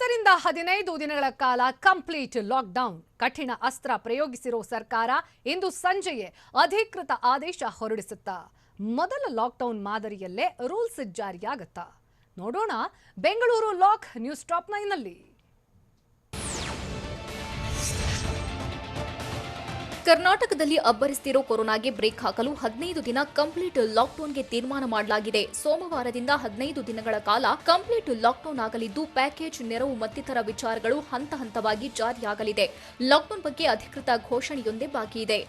10ರಿಂದ 15 ದಿನಗಳ ಕಾಲ complete lockdown ಕಠಿಣ ಅಸ್ತ್ರ ಪ್ರಯೋಗಿಸಿರೋ ಸರ್ಕಾರ ಇಂದು ಸಂಜೆಯೇ ಅಧಿಕೃತ ಆದೇಶ ಹೊರಡಿಸುತ್ತಾ ಮೊದಲ ಲಾಕ್ಡೌನ್ ಮಾದರಿಯಲ್ಲೇ ರೂಲ್ಸ್ ಜಾರಿಯಾಗುತ್ತಾ ನೋಡೋಣ ಬೆಂಗಳೂರು ಲಾಕ್ ನ್ಯೂಸ್ ಟಾಪ್ 9 ನಲ್ಲಿ ಕರ್ನಾಟಕದಲ್ಲಿ ಅಬ್ಬರಿಸುತ್ತಿರೋ ಕೊರೋನಾಗೆ ಬ್ರೇಕ್ ಹಾಕಲು 15 ದಿನ ಕಂಪ್ಲೀಟ್ ಲಾಕ್ಡೌನ್ಗೆ ತೀರ್ಮಾನ ಮಾಡಲಾಗಿದೆ. ಸೋಮವಾರದಿಂದ 15 ದಿನಗಳ ಕಾಲ ಕಂಪ್ಲೀಟ್ ಲಾಕ್ಡೌನ್ ಆಗಲಿದ್ದು ಪ್ಯಾಕೇಜ್ ನೆರವು ಮತ್ತಿತರ ವಿಚಾರಗಳು ಹಂತ ಹಂತವಾಗಿ ಜಾರಿಯಾಗಲಿದೆ. ಲಾಕ್ಡೌನ್ ಬಗ್ಗೆ ಅಧಿಕೃತ ಘೋಷಣೆಯೊಂದೇ ಬಾಕಿ ಇದೆ.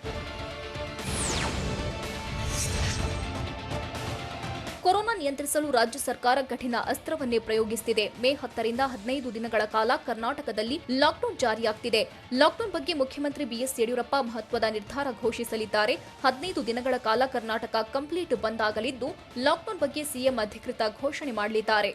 ಕೊರೋನಾ ನಿಯಂತ್ರಿಸಲು ರಾಜ್ಯ ಸರ್ಕಾರ ಕಠಿಣ ಅಸ್ತ್ರವನ್ನೇ ಪ್ರಯೋಗಿಸುತ್ತಿದೆ. ಮೇ 10ರಿಂದ 15 ದಿನಗಳ ಕಾಲ ಕರ್ನಾಟಕದಲ್ಲಿ ಲಾಕ್ಡೌನ್ ಜಾರಿಯಾಗ್ತಿದೆ. ಲಾಕ್ಡೌನ್ ಬಗ್ಗೆ ಮುಖ್ಯಮಂತ್ರಿ ಬಿಎಸ್ ಯಡಿಯೂರಪ್ಪ ಮಹತ್ವದ ನಿರ್ಧಾರ ಘೋಷಿಸಲಿದ್ದಾರೆ. 15 ದಿನಗಳ ಕಾಲ ಕರ್ನಾಟಕ ಕಂಪ್ಲೀಟ್ ಬಂದ್ ಆಗಲಿದ್ದು ಲಾಕ್ಡೌನ್ ಬಗ್ಗೆ ಸಿಎಂ ಅಧಿಕೃತ ಘೋಷಣೆ ಮಾಡಲಿದ್ದಾರೆ.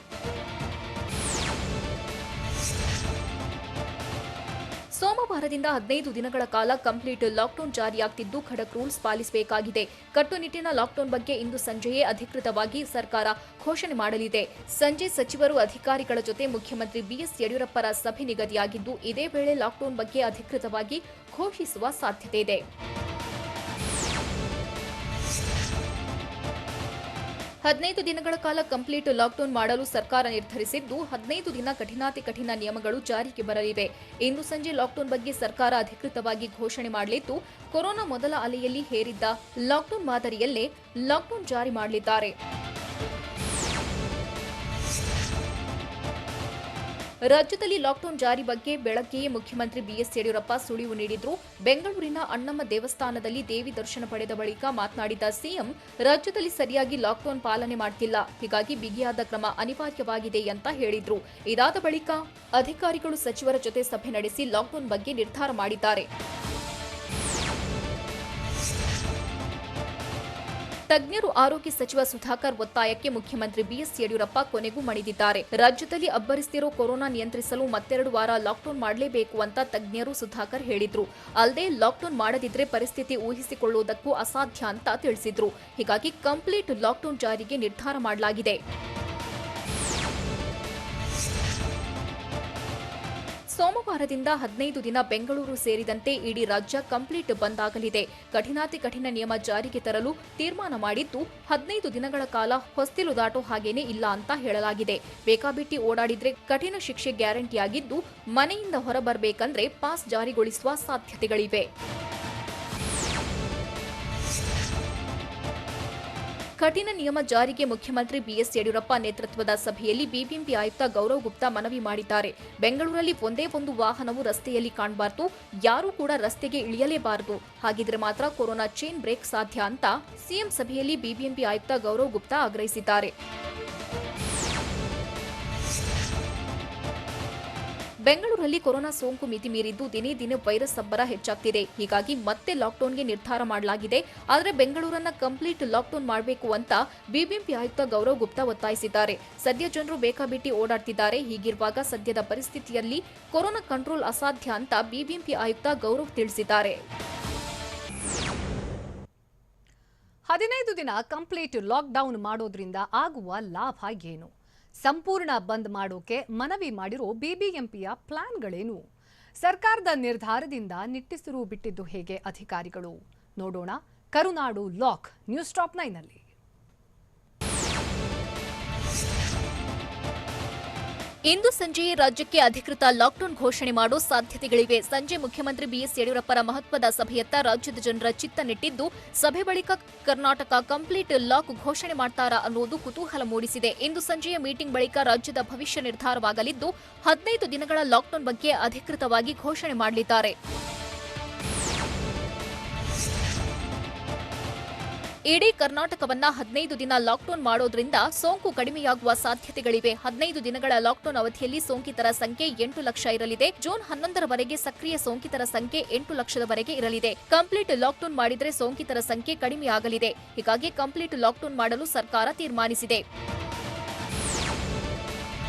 ಸೋಮವಾರದಿಂದ 15 ದಿನಗಳ ಕಾಲ ಕಂಪ್ಲೀಟ್ ಲಾಕ್ಡೌನ್ ಜಾರಿಯಾಗ್ತಿದ್ದು ಖಡಕ್ ರೂಲ್ಸ್ ಪಾಲಿಸಬೇಕಾಗಿದೆ. ಕಟ್ಟುನಿಟ್ಟಿನ ಲಾಕ್ಡೌನ್ ಬಗ್ಗೆ ಇಂದು ಸಂಜೆಯೇ ಅಧಿಕೃತವಾಗಿ ಸರ್ಕಾರ ಘೋಷಣೆ ಮಾಡಲಿದೆ. ಸಂಜೆ ಸಚಿವರು ಅಧಿಕಾರಿಗಳ ಜೊತೆ ಮುಖ್ಯಮಂತ್ರಿ ಬಿಎಸ್ ಯಡಿಯೂರಪ್ಪರ ಸಭೆ ನಿಗದಿಯಾಗಿದ್ದು ಇದೇ ವೇಳೆ ಲಾಕ್ಡೌನ್ ಬಗ್ಗೆ ಅಧಿಕೃತವಾಗಿ ಘೋಷಿಸುವ ಸಾಧ್ಯತೆ ಇದೆ. 15 ದಿನಗಳ ಕಾಲ ಕಂಪ್ಲೀಟ್ ಲಾಕ್ಡೌನ್ ಮಾಡಲು ಸರ್ಕಾರ ನಿರ್ಧರಿಸಿದ್ದು 15 ದಿನ ಕಠಿಣಾತಿ ಕಠಿಣ ನಿಯಮಗಳು ಜಾರಿಗೆ ಬರಲಿವೆ. ಇಂದು ಸಂಜೆ ಲಾಕ್ಡೌನ್ ಬಗ್ಗೆ ಸರ್ಕಾರ ಅಧಿಕೃತವಾಗಿ ಘೋಷಣೆ ಮಾಡಲಿದ್ದು ಕೊರೋನಾ ಮೊದಲ ಅಲೆಯಲ್ಲಿ ಹೇರಿದ್ದ ಲಾಕ್ಡೌನ್ ಮಾದರಿಯಲ್ಲೇ ಲಾಕ್ಡೌನ್ ಜಾರಿ ಮಾಡಲಿದ್ದಾರೆ. ರಾಜ್ಯದಲ್ಲಿ ಲಾಕ್ಡೌನ್ ಜಾರಿ ಬಗ್ಗೆ ಬೆಳಗ್ಗೆಯೇ ಮುಖ್ಯಮಂತ್ರಿ ಬಿಎಸ್ ಯಡಿಯೂರಪ್ಪ ಸುಳಿವು ನೀಡಿದ್ರು. ಬೆಂಗಳೂರಿನ ಅಣ್ಣಮ್ಮ ದೇವಸ್ಥಾನದಲ್ಲಿ ದೇವಿ ದರ್ಶನ ಪಡೆದ ಬಳಿಕ ಮಾತನಾಡಿದ ಸಿಎಂ, ರಾಜ್ಯದಲ್ಲಿ ಸರಿಯಾಗಿ ಲಾಕ್ಡೌನ್ ಪಾಲನೆ ಮಾಡ್ತಿಲ್ಲ, ಹೀಗಾಗಿ ಬಿಗಿಯಾದ ಕ್ರಮ ಅನಿವಾರ್ಯವಾಗಿದೆ ಅಂತ ಹೇಳಿದ್ರು. ಇದಾದ ಬಳಿಕ ಅಧಿಕಾರಿಗಳು ಸಚಿವರ ಜೊತೆ ಸಭೆ ನಡೆಸಿ ಲಾಕ್ಡೌನ್ ಬಗ್ಗೆ ನಿರ್ಧಾರ ಮಾಡಿದ್ದಾರೆ. ತಜ್ಞರು ಆರೋಗ್ಯ ಸಚಿವ ಸುಧಾಕರ್ ಒತ್ತಾಯಕ್ಕೆ ಮುಖ್ಯಮಂತ್ರಿ ಬಿಎಸ್ ಯಡಿಯೂರಪ್ಪ ಕೊನೆಗೂ ಮಣಿದಿದ್ದಾರೆ. ರಾಜ್ಯದಲ್ಲಿ ಅಬ್ಬರಿಸುತ್ತಿರೋ ಕೊರೋನಾ ನಿಯಂತ್ರಿಸಲು ಮತ್ತೆರಡು ವಾರ ಲಾಕ್ಡೌನ್ ಮಾಡಲೇಬೇಕು ಅಂತ ತಜ್ಞರು ಸುಧಾಕರ್ ಹೇಳಿದ್ರು. ಅಲ್ಲದೆ ಲಾಕ್ಡೌನ್ ಮಾಡದಿದ್ರೆ ಪರಿಸ್ಥಿತಿ ಊಹಿಸಿಕೊಳ್ಳುವುದಕ್ಕೂ ಅಸಾಧ್ಯ ಅಂತ ತಿಳಿಸಿದ್ರು. ಹೀಗಾಗಿ ಕಂಪ್ಲೀಟ್ ಲಾಕ್ಡೌನ್ ಜಾರಿಗೆ ನಿರ್ಧಾರ ಮಾಡಲಾಗಿದೆ. ಸೋಮವಾರದಿಂದ 15 ದಿನ ಬೆಂಗಳೂರು ಸೇರಿದಂತೆ ಇಡೀ ರಾಜ್ಯ ಕಂಪ್ಲೀಟ್ ಬಂದ್ ಆಗಲಿದೆ. ಕಠಿಣಾತಿ ಕಠಿಣ ನಿಯಮ ಜಾರಿಗೆ ತರಲು ತೀರ್ಮಾನ ಮಾಡಿದ್ದು 15 ದಿನಗಳ ಕಾಲ ಹೊಸ್ತಿಲು ದಾಟೋ ಹಾಗೇನೇ ಇಲ್ಲ ಅಂತ ಹೇಳಲಾಗಿದೆ. ಬೇಕಾಬಿಟ್ಟಿ ಓಡಾಡಿದ್ರೆ ಕಠಿಣ ಶಿಕ್ಷೆ ಗ್ಯಾರಂಟಿಯಾಗಿದ್ದು ಮನೆಯಿಂದ ಹೊರಬರಬೇಕಂದ್ರೆ ಪಾಸ್ ಜಾರಿಗೊಳಿಸುವ ಸಾಧ್ಯತೆಗಳಿವೆ. ಕಠಿಣ ನಿಯಮ ಜಾರಿಗೆ ಮುಖ್ಯಮಂತ್ರಿ ಬಿಎಸ್ ಯಡಿಯೂರಪ್ಪ ನೇತೃತ್ವದ ಸಭೆಯಲ್ಲಿ ಬಿಬಿಎಂಪಿ ಆಯುಕ್ತ ಗೌರವ್ ಗುಪ್ತಾ ಮನವಿ ಮಾಡಿದ್ದಾರೆ. ಬೆಂಗಳೂರಲ್ಲಿ ಒಂದೇ ಒಂದು ವಾಹನವು ರಸ್ತೆಯಲ್ಲಿ ಕಾಣಬಾರದು, ಯಾರೂ ಕೂಡ ರಸ್ತೆಗೆ ಇಳಿಯಲೇಬಾರದು, ಹಾಗಿದ್ರೆ ಮಾತ್ರ ಕೊರೋನಾ ಚೈನ್ ಬ್ರೇಕ್ ಸಾಧ್ಯ ಅಂತ ಸಿಎಂ ಸಭೆಯಲ್ಲಿ ಬಿಬಿಎಂಪಿ ಆಯುಕ್ತ ಗೌರವ್ ಗುಪ್ತಾ ಆಗ್ರಹಿಸಿದ್ದಾರೆ. ಬೆಂಗಳೂರಲ್ಲಿ ಕೊರೋನಾ ಸೋಂಕು ಮಿತಿ ಮೀರಿದ್ದು ದಿನೇ ದಿನೇ ವೈರಸ್ ಅಬ್ಬರ ಹೆಚ್ಚಾಗ್ತಿದೆ. ಹೀಗಾಗಿ ಮತ್ತೆ ಲಾಕ್ಡೌನ್ಗೆ ನಿರ್ಧಾರ ಮಾಡಲಾಗಿದೆ. ಆದರೆ ಬೆಂಗಳೂರನ್ನ ಕಂಪ್ಲೀಟ್ ಲಾಕ್ಡೌನ್ ಮಾಡಬೇಕು ಅಂತ ಬಿಬಿಎಂಪಿ ಆಯುಕ್ತ ಗೌರವ್ ಗುಪ್ತಾ ಒತ್ತಾಯಿಸಿದ್ದಾರೆ. ಸದ್ಯ ಜನರು ಬೇಕಾಬಿಟ್ಟಿ ಓಡಾಡ್ತಿದ್ದಾರೆ. ಹೀಗಿರುವಾಗ ಸದ್ಯದ ಪರಿಸ್ಥಿತಿಯಲ್ಲಿ ಕೊರೋನಾ ಕಂಟ್ರೋಲ್ ಅಸಾಧ್ಯ ಅಂತ ಬಿಬಿಎಂಪಿ ಆಯುಕ್ತ ಗೌರವ್ ತಿಳಿಸಿದ್ದಾರೆ. 15 ದಿನ ಕಂಪ್ಲೀಟ್ ಲಾಕ್ಡೌನ್ ಮಾಡೋದ್ರಿಂದ ಆಗುವ ಲಾಭ ಏನು? ಸಂಪೂರ್ಣ ಬಂದ್ ಮಾಡೋಕೆ ಮನವಿ ಮಾಡಿರೋ ಬಿಬಿಎಂಪಿಯ ಪ್ಲಾನ್ಗಳೇನು? ಸರ್ಕಾರದ ನಿರ್ಧಾರದಿಂದ ನಿಟ್ಟುಸಿರು ಬಿಟ್ಟಿದ್ದು ಹೇಗೆ ಅಧಿಕಾರಿಗಳು? ನೋಡೋಣ ಕರುನಾಡು ಲಾಕ್ ನ್ಯೂಸ್ ಟಾಪ್ 9 ನಲ್ಲಿ. ಇಂದು ಸಂಜೆಯೇ ರಾಜ್ಯಕ್ಕೆ ಅಧಿಕೃತ ಲಾಕ್ಡೌನ್ ಘೋಷಣೆ ಮಾಡೋ ಸಾಧ್ಯತೆಗಳಿವೆ. ಸಂಜೆ ಮುಖ್ಯಮಂತ್ರಿ ಬಿಎಸ್ ಯಡಿಯೂರಪ್ಪರ ಮಹತ್ವದ ಸಭೆಯತ್ತ ರಾಜ್ಯದ ಜನರ ಚಿತ್ತ ನೆಟ್ಟಿದ್ದು ಸಭೆ ಬಳಿಕ ಕರ್ನಾಟಕ ಕಂಪ್ಲೀಟ್ ಲಾಕ್ ಘೋಷಣೆ ಮಾಡ್ತಾರಾ ಅನ್ನೋದು ಕುತೂಹಲ ಮೂಡಿಸಿದೆ. ಇಂದು ಸಂಜೆಯ ಮೀಟಿಂಗ್ ಬಳಿಕ ರಾಜ್ಯದ ಭವಿಷ್ಯ ನಿರ್ಧಾರವಾಗಲಿದ್ದು 15 ದಿನಗಳ ಲಾಕ್ಡೌನ್ ಬಗ್ಗೆ ಅಧಿಕೃತವಾಗಿ ಘೋಷಣೆ ಮಾಡಲಿದ್ದಾರೆ. ಇಡೀ ಕರ್ನಾಟಕವನ್ನ 15 ದಿನ ಲಾಕ್ಡೌನ್ ಮಾಡೋದ್ರಿಂದ ಸೋಂಕು ಕಡಿಮೆಯಾಗುವ ಸಾಧ್ಯತೆಗಳಿವೆ. 15 ದಿನಗಳ ಲಾಕ್ಡೌನ್ ಅವಧಿಯಲ್ಲಿ ಸೋಂಕಿತರ ಸಂಖ್ಯೆ 8 ಲಕ್ಷ ಇರಲಿದೆ. ಜೂನ್ 11ರವರೆಗೆ ಸಕ್ರಿಯ ಸೋಂಕಿತರ ಸಂಖ್ಯೆ 8 ಲಕ್ಷದವರೆಗೆ ಇರಲಿದೆ. ಕಂಪ್ಲೀಟ್ ಲಾಕ್ಡೌನ್ ಮಾಡಿದ್ರೆ ಸೋಂಕಿತರ ಸಂಖ್ಯೆ ಕಡಿಮೆಯಾಗಲಿದೆ. ಹೀಗಾಗಿ ಕಂಪ್ಲೀಟ್ ಲಾಕ್ಡೌನ್ ಮಾಡಲು ಸರ್ಕಾರ ತೀರ್ಮಾನಿಸಿದೆ.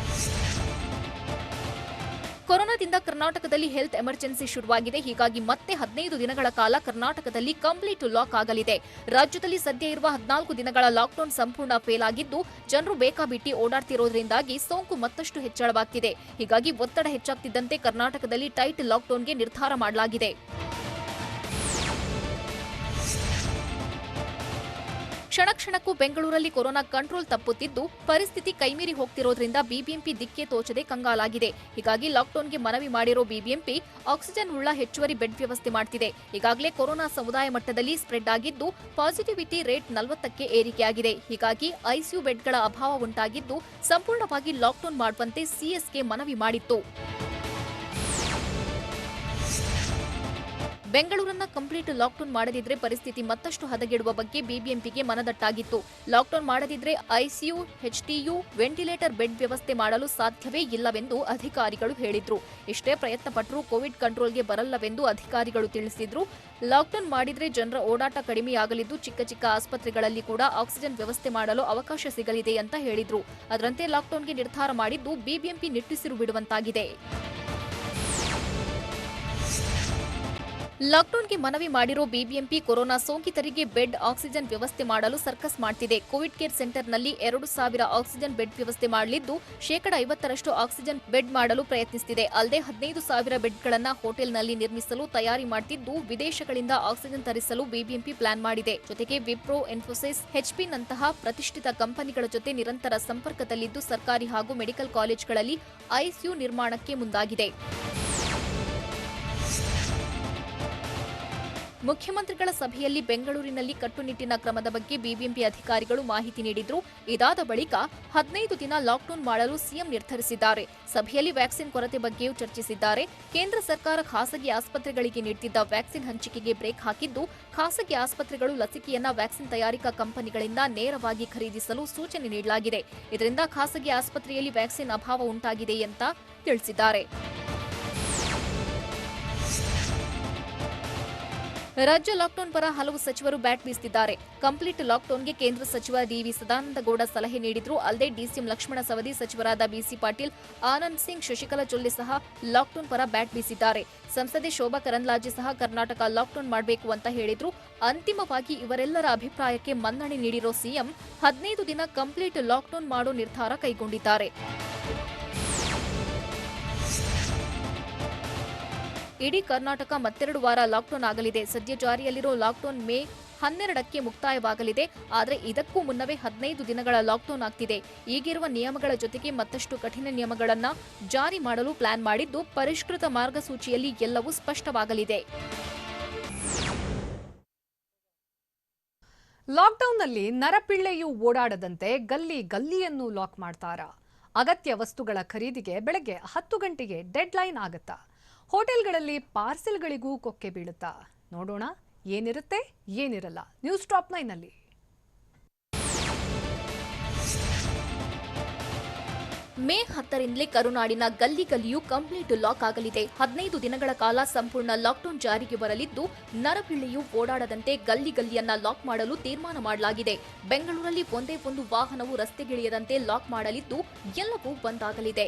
ಕೊರೋನಾ ಸೋಮವಾರದಿಂದ ಕರ್ನಾಟಕದಲ್ಲಿ ಹೆಲ್ತ್ ಎಮರ್ಜೆನ್ಸಿ ಶುರುವಾಗಿದೆ. ಹೀಗಾಗಿ ಮತ್ತೆ 15 ದಿನಗಳ ಕಾಲ ಕರ್ನಾಟಕದಲ್ಲಿ ಕಂಪ್ಲೀಟ್ ಲಾಕ್ ಆಗಲಿದೆ. ರಾಜ್ಯದಲ್ಲಿ ಸದ್ಯ ಇರುವ 14 ದಿನಗಳ ಲಾಕ್ಡೌನ್ ಸಂಪೂರ್ಣ ಫೇಲ್ ಆಗಿದ್ದು, ಜನರು ಬೇಕಾಬಿಟ್ಟಿ ಓಡಾಡ್ತಿರೋದ್ರಿಂದಾಗಿ ಸೋಂಕು ಮತ್ತಷ್ಟು ಹೆಚ್ಚಳವಾಗ್ತಿದೆ. ಹೀಗಾಗಿ ಒತ್ತಡ ಹೆಚ್ಚಾಗ್ತಿದ್ದಂತೆ ಕರ್ನಾಟಕದಲ್ಲಿ ಟೈಟ್ ಲಾಕ್ಡೌನ್ಗೆ ನಿರ್ಧಾರ ಮಾಡಲಾಗಿದೆ. ಕ್ಷಣ ಕ್ಷಣಕ್ಕೂ ಬೆಂಗಳೂರಲ್ಲಿ ಕೊರೋನಾ ಕಂಟ್ರೋಲ್ ತಪ್ಪುತ್ತಿದ್ದು, ಪರಿಸ್ಥಿತಿ ಕೈಮೀರಿ ಹೋಗ್ತಿರೋದ್ರಿಂದ ಬಿಬಿಎಂಪಿ ದಿಕ್ಕೆ ತೋಚದೆ ಕಂಗಾಲಾಗಿದೆ. ಹೀಗಾಗಿ ಲಾಕ್ಡೌನ್ಗೆ ಮನವಿ ಮಾಡಿರೋ ಬಿಬಿಎಂಪಿ ಆಕ್ಸಿಜನ್ ಉಳ್ಳ ಹೆಚ್ಚುವರಿ ಬೆಡ್ ವ್ಯವಸ್ಥೆ ಮಾಡ್ತಿದೆ. ಈಗಾಗಲೇ ಕೊರೋನಾ ಸಮುದಾಯ ಮಟ್ಟದಲ್ಲಿ ಸ್ಪ್ರೆಡ್ ಆಗಿದ್ದು, ಪಾಸಿಟಿವಿಟಿ ರೇಟ್ 40ಕ್ಕೆ ಏರಿಕೆಯಾಗಿದೆ. ಹೀಗಾಗಿ ಐಸಿಯು ಬೆಡ್ಗಳ ಅಭಾವ ಉಂಟಾಗಿದ್ದು, ಸಂಪೂರ್ಣವಾಗಿ ಲಾಕ್ಡೌನ್ ಮಾಡುವಂತೆ ಸಿಎಸ್ಗೆ ಮನವಿ ಮಾಡಿತ್ತು. ಬೆಂಗಳೂರನ್ನ ಕಂಪ್ಲೀಟ್ ಲಾಕ್ಡೌನ್ ಮಾಡದಿದ್ರೆ ಪರಿಸ್ಥಿತಿ ಮತ್ತಷ್ಟು ಹದಗೆಡುವ ಬಗ್ಗೆ ಬಿಬಿಎಂಪಿಗೆ ಮನದಟ್ಟಾಗಿತ್ತು. ಲಾಕ್ಡೌನ್ ಮಾಡದಿದ್ರೆ ಐಸಿಯು, ಎಚ್ಡಿಯು, ವೆಂಟಿಲೇಟರ್ ಬೆಡ್ ವ್ಯವಸ್ಥೆ ಮಾಡಲು ಸಾಧ್ಯವೇ ಇಲ್ಲವೆಂದು ಅಧಿಕಾರಿಗಳು ಹೇಳಿದ್ರು. ಎಷ್ಟೇ ಪ್ರಯತ್ನ ಪಟ್ಟರೂ ಕೋವಿಡ್ ಕಂಟ್ರೋಲ್ಗೆ ಬರಲ್ಲವೆಂದು ಅಧಿಕಾರಿಗಳು ತಿಳಿಸಿದ್ರು. ಲಾಕ್ಡೌನ್ ಮಾಡಿದ್ರೆ ಜನರ ಓಡಾಟ ಕಡಿಮೆಯಾಗಲಿದ್ದು, ಚಿಕ್ಕ ಚಿಕ್ಕ ಆಸ್ಪತ್ರೆಗಳಲ್ಲಿ ಕೂಡ ಆಕ್ಸಿಜನ್ ವ್ಯವಸ್ಥೆ ಮಾಡಲು ಅವಕಾಶ ಸಿಗಲಿದೆ ಅಂತ ಹೇಳಿದ್ರು. ಅದರಂತೆ ಲಾಕ್ಡೌನ್ಗೆ ನಿರ್ಧಾರ ಮಾಡಿದ್ದು ಬಿಬಿಎಂಪಿ ನಿಟ್ಟುಸಿರು ಬಿಡುವಂತಾಗಿದೆ. ಲಾಕ್ಡೌನ್ಗೆ ಮನವಿ ಮಾಡಿರೋ ಬಿಬಿಎಂಪಿ ಕೊರೋನಾ ಸೋಂಕಿತರಿಗೆ ಬೆಡ್, ಆಕ್ಸಿಜನ್ ವ್ಯವಸ್ಥೆ ಮಾಡಲು ಸರ್ಕಸ್ ಮಾಡ್ತಿದೆ. ಕೋವಿಡ್ ಕೇರ್ ಸೆಂಟರ್ನಲ್ಲಿ 2,000 ಆಕ್ಸಿಜನ್ ಬೆಡ್ ವ್ಯವಸ್ಥೆ ಮಾಡಲಿದ್ದು, 50% ಆಕ್ಸಿಜನ್ ಬೆಡ್ ಮಾಡಲು ಪ್ರಯತ್ನಿಸುತ್ತಿದೆ. ಅಲ್ಲದೆ 15,000 ಬೆಡ್ಗಳನ್ನು ಹೋಟೆಲ್ನಲ್ಲಿ ನಿರ್ಮಿಸಲು ತಯಾರಿ ಮಾಡುತ್ತಿದ್ದು, ವಿದೇಶಗಳಿಂದ ಆಕ್ಸಿಜನ್ ತರಿಸಲು ಬಿಬಿಎಂಪಿ ಪ್ಲಾನ್ ಮಾಡಿದೆ. ಜೊತೆಗೆ ವಿಪ್ರೋ, ಇನ್ಫೋಸಿಸ್, ಎಚ್ಪಿ-ನಂತಹ ಪ್ರತಿಷ್ಠಿತ ಕಂಪನಿಗಳ ಜೊತೆ ನಿರಂತರ ಸಂಪರ್ಕದಲ್ಲಿದ್ದು, ಸರ್ಕಾರಿ ಹಾಗೂ ಮೆಡಿಕಲ್ ಕಾಲೇಜುಗಳಲ್ಲಿ ಐಸಿಯು ನಿರ್ಮಾಣಕ್ಕೆ ಮುಂದಾಗಿದೆ. ಮುಖ್ಯಮಂತ್ರಿಗಳ ಸಭೆಯಲ್ಲಿ ಬೆಂಗಳೂರಿನಲ್ಲಿ ಕಟ್ಟುನಿಟ್ಟಿನ ಕ್ರಮದ ಬಗ್ಗೆ ಬಿಬಿಎಂಪಿ ಅಧಿಕಾರಿಗಳು ಮಾಹಿತಿ ನೀಡಿದ್ರು. ಇದಾದ ಬಳಿಕ 15 ದಿನ ಲಾಕ್ಡೌನ್ ಮಾಡಲು ಸಿಎಂ ನಿರ್ಧರಿಸಿದ್ದಾರೆ. ಸಭೆಯಲ್ಲಿ ವ್ಯಾಕ್ಸಿನ್ ಕೊರತೆ ಬಗ್ಗೆಯೂ ಚರ್ಚಿಸಿದ್ದಾರೆ. ಕೇಂದ್ರ ಸರ್ಕಾರ ಖಾಸಗಿ ಆಸ್ಪತ್ರೆಗಳಿಗೆ ನೀಡುತ್ತಿದ್ದ ವ್ಯಾಕ್ಸಿನ್ ಹಂಚಿಕೆಗೆ ಬ್ರೇಕ್ ಹಾಕಿದ್ದು, ಖಾಸಗಿ ಆಸ್ಪತ್ರೆಗಳು ಲಸಿಕೆಯನ್ನ ವ್ಯಾಕ್ಸಿನ್ ತಯಾರಿಕಾ ಕಂಪನಿಗಳಿಂದ ನೇರವಾಗಿ ಖರೀದಿಸಲು ಸೂಚನೆ ನೀಡಲಾಗಿದೆ. ಇದರಿಂದ ಖಾಸಗಿ ಆಸ್ಪತ್ರೆಯಲ್ಲಿ ವ್ಯಾಕ್ಸಿನ್ ಅಭಾವ ಉಂಟಾಗಿದೆ ಅಂತ ತಿಳಿಸಿದ್ದಾರೆ. ರಾಜ್ಯ ಲಾಕ್ಡೌನ್ ಪರ ಹಲವು ಸಚಿವರು ಬ್ಯಾಟ್ ಬೀಸುತ್ತಿದ್ದಾರೆ. ಕಂಪ್ಲೀಟ್ ಲಾಕ್ಡೌನ್ಗೆ ಕೇಂದ್ರ ಸಚಿವ ಡಿವಿ ಸದಾನಂದಗೌಡ ಸಲಹೆ ನೀಡಿದ್ರು. ಅಲ್ಲದೆ ಡಿಸಿಎಂ ಲಕ್ಷ್ಮಣ ಸವದಿ, ಸಚಿವರಾದ ಬಿಸಿ ಪಾಟೀಲ್, ಆನಂದ್ ಸಿಂಗ್, ಶಶಿಕಲಾ ಜೊಲ್ಲೆ ಸಹ ಲಾಕ್ಡೌನ್ ಪರ ಬ್ಯಾಟ್ ಬೀಸಿದ್ದಾರೆ. ಸಂಸದೆ ಶೋಭಾ ಕರಂದ್ಲಾಜೆ ಸಹ ಕರ್ನಾಟಕ ಲಾಕ್ಡೌನ್ ಮಾಡಬೇಕು ಅಂತ ಹೇಳಿದ್ರು. ಅಂತಿಮವಾಗಿ ಇವರೆಲ್ಲರ ಅಭಿಪ್ರಾಯಕ್ಕೆ ಮನ್ನಣೆ ನೀಡಿರೋ ಸಿಎಂ 15 ದಿನ ಕಂಪ್ಲೀಟ್ ಲಾಕ್ಡೌನ್ ಮಾಡೋ ನಿರ್ಧಾರ ಕೈಗೊಂಡಿದ್ದಾರೆ. ಇಡೀ ಕರ್ನಾಟಕ ಮತ್ತೆರಡು ವಾರ ಲಾಕ್ಡೌನ್ ಆಗಲಿದೆ. ಸದ್ಯ ಜಾರಿಯಲ್ಲಿರೋ ಲಾಕ್ಡೌನ್ ಮೇ 12ಕ್ಕೆ ಮುಕ್ತಾಯವಾಗಲಿದೆ. ಆದರೆ ಇದಕ್ಕೂ ಮುನ್ನವೇ 15 ದಿನಗಳ ಲಾಕ್ಡೌನ್ ಆಗ್ತಿದೆ. ಈಗಿರುವ ನಿಯಮಗಳ ಜೊತೆಗೆ ಮತ್ತಷ್ಟು ಕಠಿಣ ನಿಯಮಗಳನ್ನು ಜಾರಿ ಮಾಡಲು ಪ್ಲಾನ್ ಮಾಡಿದ್ದು, ಪರಿಷ್ಕೃತ ಮಾರ್ಗಸೂಚಿಯಲ್ಲಿ ಎಲ್ಲವೂ ಸ್ಪಷ್ಟವಾಗಲಿದೆ. ಲಾಕ್ಡೌನ್ನಲ್ಲಿ ನರಪಿಳ್ಳೆಯೂ ಓಡಾಡದಂತೆ ಗಲ್ಲಿ ಗಲ್ಲಿಯನ್ನು ಲಾಕ್ ಮಾಡ್ತಾರಾ? ಅಗತ್ಯ ವಸ್ತುಗಳ ಖರೀದಿಗೆ ಬೆಳಗ್ಗೆ 10 ಗಂಟೆಗೆ ಡೆಡ್ಲೈನ್ ಆಗತ್ತಾ? ಹೋಟೆಲ್ಗಳಲ್ಲಿ ಪಾರ್ಸೆಲ್ಗಳಿಗೂ ಕೊಕ್ಕೆ ಬೀಳುತ್ತಾ? ನೋಡೋಣ ಏನಿರುತ್ತೆ ಏನಿರಲ್ಲ ನ್ಯೂಸ್ ಟಾಪ್ 9ನಲ್ಲಿ. ಮೇ 10ರಿಂದಲೇ ಕರುನಾಡಿನ ಗಲ್ಲಿ ಗಲ್ಲಿಯೂ ಕಂಪ್ಲೀಟ್ ಲಾಕ್ ಆಗಲಿದೆ. 15 ದಿನಗಳ ಕಾಲ ಸಂಪೂರ್ಣ ಲಾಕ್ಡೌನ್ ಜಾರಿಗೆ ಬರಲಿದ್ದು, ನರಪಿಳ್ಳೆಯೂ ಓಡಾಡದಂತೆ ಗಲ್ಲಿ ಗಲ್ಲಿಯನ್ನ ಲಾಕ್ ಮಾಡಲು ತೀರ್ಮಾನ ಮಾಡಲಾಗಿದೆ. ಬೆಂಗಳೂರಲ್ಲಿ ಒಂದೇ ಒಂದು ವಾಹನವು ರಸ್ತೆಗಿಳಿಯದಂತೆ ಲಾಕ್ ಮಾಡಲಿದ್ದು, ಎಲ್ಲವೂ ಬಂದ್ ಆಗಲಿದೆ.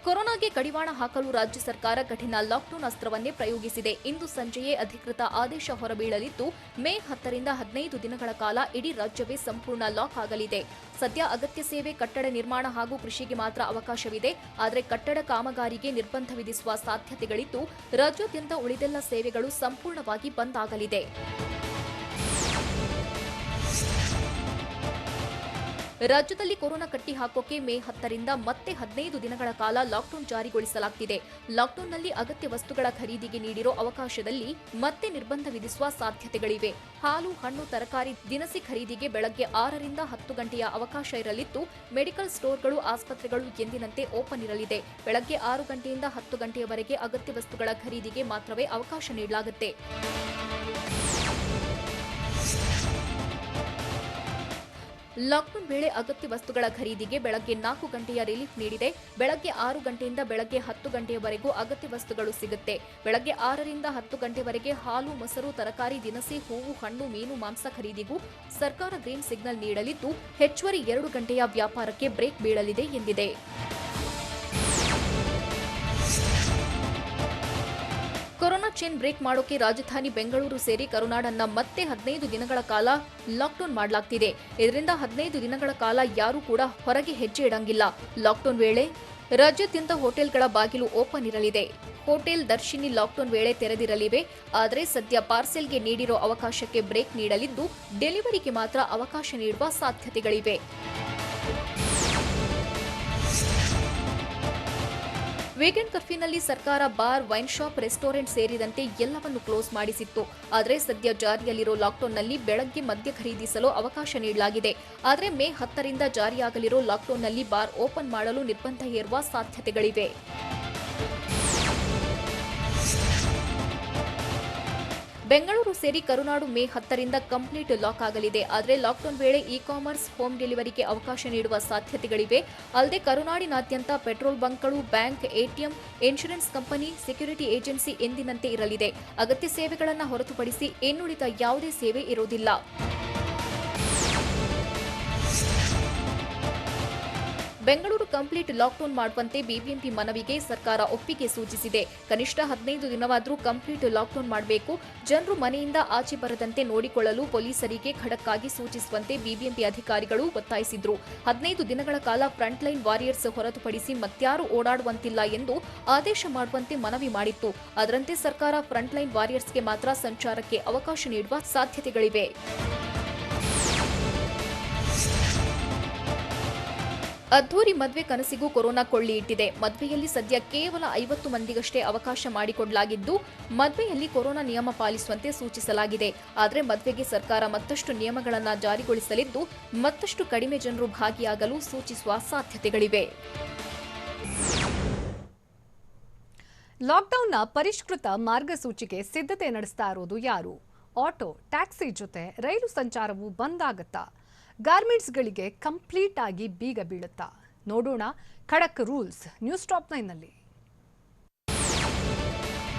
ಕೊರೋನಾಗೆ ಕಡಿವಾಣ ಹಾಕಲು ರಾಜ್ಯ ಸರ್ಕಾರ ಕಠಿಣ ಲಾಕ್ಡೌನ್ ಅಸ್ತ್ರವನ್ನೇ ಪ್ರಯೋಗಿಸಿದೆ. ಇಂದು ಸಂಜೆಯೇ ಅಧಿಕೃತ ಆದೇಶ ಹೊರಬೀಳಲಿದ್ದು, ಮೇ 10ರಿಂದ 15 ದಿನಗಳ ಕಾಲ ಇಡೀ ರಾಜ್ಯವೇ ಸಂಪೂರ್ಣ ಲಾಕ್ ಆಗಲಿದೆ. ಸದ್ಯ ಅಗತ್ಯ ಸೇವೆ, ಕಟ್ಟಡ ನಿರ್ಮಾಣ ಹಾಗೂ ಕೃಷಿಗೆ ಮಾತ್ರ ಅವಕಾಶವಿದೆ. ಆದರೆ ಕಟ್ಟಡ ಕಾಮಗಾರಿಗೆ ನಿರ್ಬಂಧ ವಿಧಿಸುವ ಸಾಧ್ಯತೆಗಳಿದ್ದು, ರಾಜ್ಯಾದ್ಯಂತ ಉಳಿದೆಲ್ಲ ಸೇವೆಗಳು ಸಂಪೂರ್ಣವಾಗಿ ಬಂದ್ ಆಗಲಿದೆ. ರಾಜ್ಯದಲ್ಲಿ ಕೊರೋನಾ ಕಟ್ಟಿ ಹಾಕೋಕೆ ಮೇ 10ರಿಂದ ಮತ್ತೆ 15 ದಿನಗಳ ಕಾಲ ಲಾಕ್ಡೌನ್ ಜಾರಿಗೊಳಿಸಲಾಗುತ್ತಿದೆ. ಲಾಕ್ಡೌನ್ನಲ್ಲಿ ಅಗತ್ಯ ವಸ್ತುಗಳ ಖರೀದಿಗೆ ನೀಡಿರೋ ಅವಕಾಶದಲ್ಲಿ ಮತ್ತೆ ನಿರ್ಬಂಧ ವಿಧಿಸುವ ಸಾಧ್ಯತೆಗಳಿವೆ. ಹಾಲು, ಹಣ್ಣು, ತರಕಾರಿ, ದಿನಸಿ ಖರೀದಿಗೆ ಬೆಳಗ್ಗೆ 6ರಿಂದ 10 ಗಂಟೆಯ ಅವಕಾಶ ಇರಲಿದ್ದು, ಮೆಡಿಕಲ್ ಸ್ಟೋರ್ಗಳು, ಆಸ್ಪತ್ರೆಗಳು ಎಂದಿನಂತೆ ಓಪನ್ ಇರಲಿದೆ. ಬೆಳಗ್ಗೆ 6 ಗಂಟೆಯಿಂದ 10 ಗಂಟೆಯವರೆಗೆ ಅಗತ್ಯ ವಸ್ತುಗಳ ಖರೀದಿಗೆ ಮಾತ್ರವೇ ಅವಕಾಶ ನೀಡಲಾಗುತ್ತೆ. ಲಾಕ್ಡೌನ್ ವೇಳೆ ಅಗತ್ಯ ವಸ್ತುಗಳ ಖರೀದಿಗೆ ಬೆಳಗ್ಗೆ 4 ಗಂಟೆಯ ರಿಲೀಫ್ ನೀಡಿದೆ. ಬೆಳಗ್ಗೆ 6 ಗಂಟೆಯಿಂದ ಬೆಳಗ್ಗೆ 10 ಗಂಟೆಯವರೆಗೂ ಅಗತ್ಯ ವಸ್ತುಗಳು ಸಿಗುತ್ತೆ. ಬೆಳಗ್ಗೆ 6ರಿಂದ 10 ಗಂಟೆವರೆಗೆ ಹಾಲು, ಮೊಸರು, ತರಕಾರಿ, ದಿನಸಿ, ಹೂವು, ಹಣ್ಣು, ಮೀನು, ಮಾಂಸ ಖರೀದಿಗೂ ಸರ್ಕಾರ ಗ್ರೀನ್ ಸಿಗ್ನಲ್ ನೀಡಲಿದ್ದು, ಹೆಚ್ಚುವರಿ 2 ಗಂಟೆಯ ವ್ಯಾಪಾರಕ್ಕೆ ಬ್ರೇಕ್ ಬೀಳಲಿದೆ ಎಂದಿದೆ. ಕೊರೋನಾ ಚೈನ್ ಬ್ರೇಕ್ ಮಾಡೋಕೆ ರಾಜಧಾನಿ ಬೆಂಗಳೂರು ಸೇರಿ ಕರುನಾಡನ್ನ ಮತ್ತೆ 15 ದಿನಗಳ ಕಾಲ ಲಾಕ್ಡೌನ್ ಮಾಡಲಾಗ್ತಿದೆ. ಇದರಿಂದ 15 ದಿನಗಳ ಕಾಲ ಯಾರೂ ಕೂಡ ಹೊರಗೆ ಹೆಜ್ಜೆ ಇಡಂಗಿಲ್ಲ. ಲಾಕ್ಡೌನ್ ವೇಳೆ ರಾಜ್ಯಾದ್ಯಂತ ಹೋಟೆಲ್ಗಳ ಬಾಗಿಲು ಓಪನ್ ಇರಲಿದೆ. ಹೋಟೆಲ್, ದರ್ಶಿನಿ ಲಾಕ್ಡೌನ್ ವೇಳೆ ತೆರೆದಿರಲಿವೆ. ಆದರೆ ಸದ್ಯ ಪಾರ್ಸೆಲ್ಗೆ ನೀಡಿರೋ ಅವಕಾಶಕ್ಕೆ ಬ್ರೇಕ್ ನೀಡಲಿದ್ದು, ಡೆಲಿವರಿಗೆ ಮಾತ್ರ ಅವಕಾಶ ನೀಡುವ ಸಾಧ್ಯತೆಗಳಿವೆ. ವೀಕೆಂಡ್ ಕರ್ಫ್ಯೂನಲ್ಲಿ ಸರ್ಕಾರ ಬಾರ್, ವೈನ್ ಶಾಪ್, ರೆಸ್ಟೋರೆಂಟ್ ಸೇರಿದಂತೆ ಎಲ್ಲವನ್ನು ಕ್ಲೋಸ್ ಮಾಡಿಸಿತ್ತು. ಆದರೆ ಸದ್ಯ ಜಾರಿಯಲ್ಲಿರೋ ಲಾಕ್ಡೌನ್ನಲ್ಲಿ ಬೆಳಗ್ಗೆ ಮದ್ಯ ಖರೀದಿಸಲು ಅವಕಾಶ ನೀಡಲಾಗಿದೆ. ಆದರೆ ಮೇ 10ರಿಂದ ಜಾರಿಯಾಗಲಿರೋ ಲಾಕ್ಡೌನ್ನಲ್ಲಿ ಬಾರ್ ಓಪನ್ ಮಾಡಲು ನಿರ್ಬಂಧ ಹೇರುವ ಸಾಧ್ಯತೆಗಳಿವೆ. ಬೆಂಗಳೂರು ಸೇರಿ ಕರುನಾಡು ಮೇ 10ರಿಂದ ಕಂಪ್ಲೀಟ್ ಲಾಕ್ ಆಗಲಿದೆ. ಆದರೆ ಲಾಕ್ಡೌನ್ ವೇಳೆ ಇ-ಕಾಮರ್ಸ್, ಹೋಮ್ ಡೆಲಿವರಿಗೆ ಅವಕಾಶ ನೀಡುವ ಸಾಧ್ಯತೆಗಳಿವೆ. ಅಲ್ಲದೆ ಕರುನಾಡಿನಾದ್ಯಂತ ಪೆಟ್ರೋಲ್ ಬಂಕ್ಗಳು, bank, ATM, insurance company, security agency ಎಂದಿನಂತೆ ಇರಲಿದೆ. ಅಗತ್ಯ ಸೇವೆಗಳನ್ನು ಹೊರತುಪಡಿಸಿ ಇನ್ನುಳಿದ ಯಾವುದೇ ಸೇವೆ ಇರುವುದಿಲ್ಲ. ಬೆಂಗಳೂರು ಕಂಪ್ಲೀಟ್ ಲಾಕ್ಡೌನ್ ಮಾಡುವಂತೆ ಬಿಬಿಎಂಪಿ ಮನವಿಗೆ ಸರ್ಕಾರ ಒಪ್ಪಿಗೆ ಸೂಚಿಸಿದೆ. ಕನಿಷ್ಠ 15 ದಿನವಾದರೂ ಕಂಪ್ಲೀಟ್ ಲಾಕ್ಡೌನ್ ಮಾಡಬೇಕು. ಜನರು ಮನೆಯಿಂದ ಆಚೆ ಬರದಂತೆ ನೋಡಿಕೊಳ್ಳಲು ಪೊಲೀಸರಿಗೆ ಖಡಕ್ ಆಗಿ ಸೂಚಿಸುವಂತೆ ಬಿಬಿಎಂಪಿ ಅಧಿಕಾರಿಗಳು ಒತ್ತಾಯಿಸಿದ್ರು. 15 ದಿನಗಳ ಕಾಲ ಫ್ರಂಟ್ ಲೈನ್ ವಾರಿಯರ್ಸ್ ಹೊರತುಪಡಿಸಿ ಮತ್ಯಾರೂ ಓಡಾಡುವಂತಿಲ್ಲ ಎಂದು ಆದೇಶ ಮಾಡುವಂತೆ ಮನವಿ ಮಾಡಿತ್ತು. ಅದರಂತೆ ಸರ್ಕಾರ ಫ್ರಂಟ್ ಲೈನ್ ವಾರಿಯರ್ಸ್ಗೆ ಮಾತ್ರ ಸಂಚಾರಕ್ಕೆ ಅವಕಾಶ ನೀಡುವ ಸಾಧ್ಯತೆಗಳಿವೆ. ಅದ್ದೂರಿ ಮದುವೆ ಕನಸಿಗೂ ಕೊರೋನಾ ಕೊಳ್ಳಿ ಇಟ್ಟಿದೆ. ಮದುವೆಯಲ್ಲಿ ಸದ್ಯ ಕೇವಲ 50 ಮಂದಿಗಷ್ಟೇ ಅವಕಾಶ ಮಾಡಿಕೊಡಲಾಗಿದ್ದು, ಮದುವೆಯಲ್ಲಿ ಕೊರೋನಾ ನಿಯಮ ಪಾಲಿಸುವಂತೆ ಸೂಚಿಸಲಾಗಿದೆ. ಆದರೆ ಮದುವೆಗೆ ಸರ್ಕಾರ ಮತ್ತಷ್ಟು ನಿಯಮಗಳನ್ನು ಜಾರಿಗೊಳಿಸಲಿದ್ದು, ಮತ್ತಷ್ಟು ಕಡಿಮೆ ಜನರು ಭಾಗಿಯಾಗಲು ಸೂಚಿಸುವ ಸಾಧ್ಯತೆಗಳಿವೆ. ಲಾಕ್ಡೌನ್ನ ಪರಿಷ್ಕೃತ ಮಾರ್ಗಸೂಚಿಗೆ ಸಿದ್ಧತೆ ನಡೆಸ್ತಾ ಇರೋದು ಯಾರು? ಆಟೋ, ಟ್ಯಾಕ್ಸಿ ಜೊತೆ ರೈಲು ಸಂಚಾರವು ಬಂದ್ ಆಗುತ್ತಾ? ಗಾರ್ಮೆಂಟ್ಸ್ಗಳಿಗೆ ಕಂಪ್ಲೀಟ್ ಆಗಿ ಬೀಗ ಬೀಳುತ್ತಾ? ನೋಡೋಣ ಖಡಕ್ ರೂಲ್ಸ್ ನ್ಯೂಸ್ ಟಾಪ್ 9ನಲ್ಲಿ.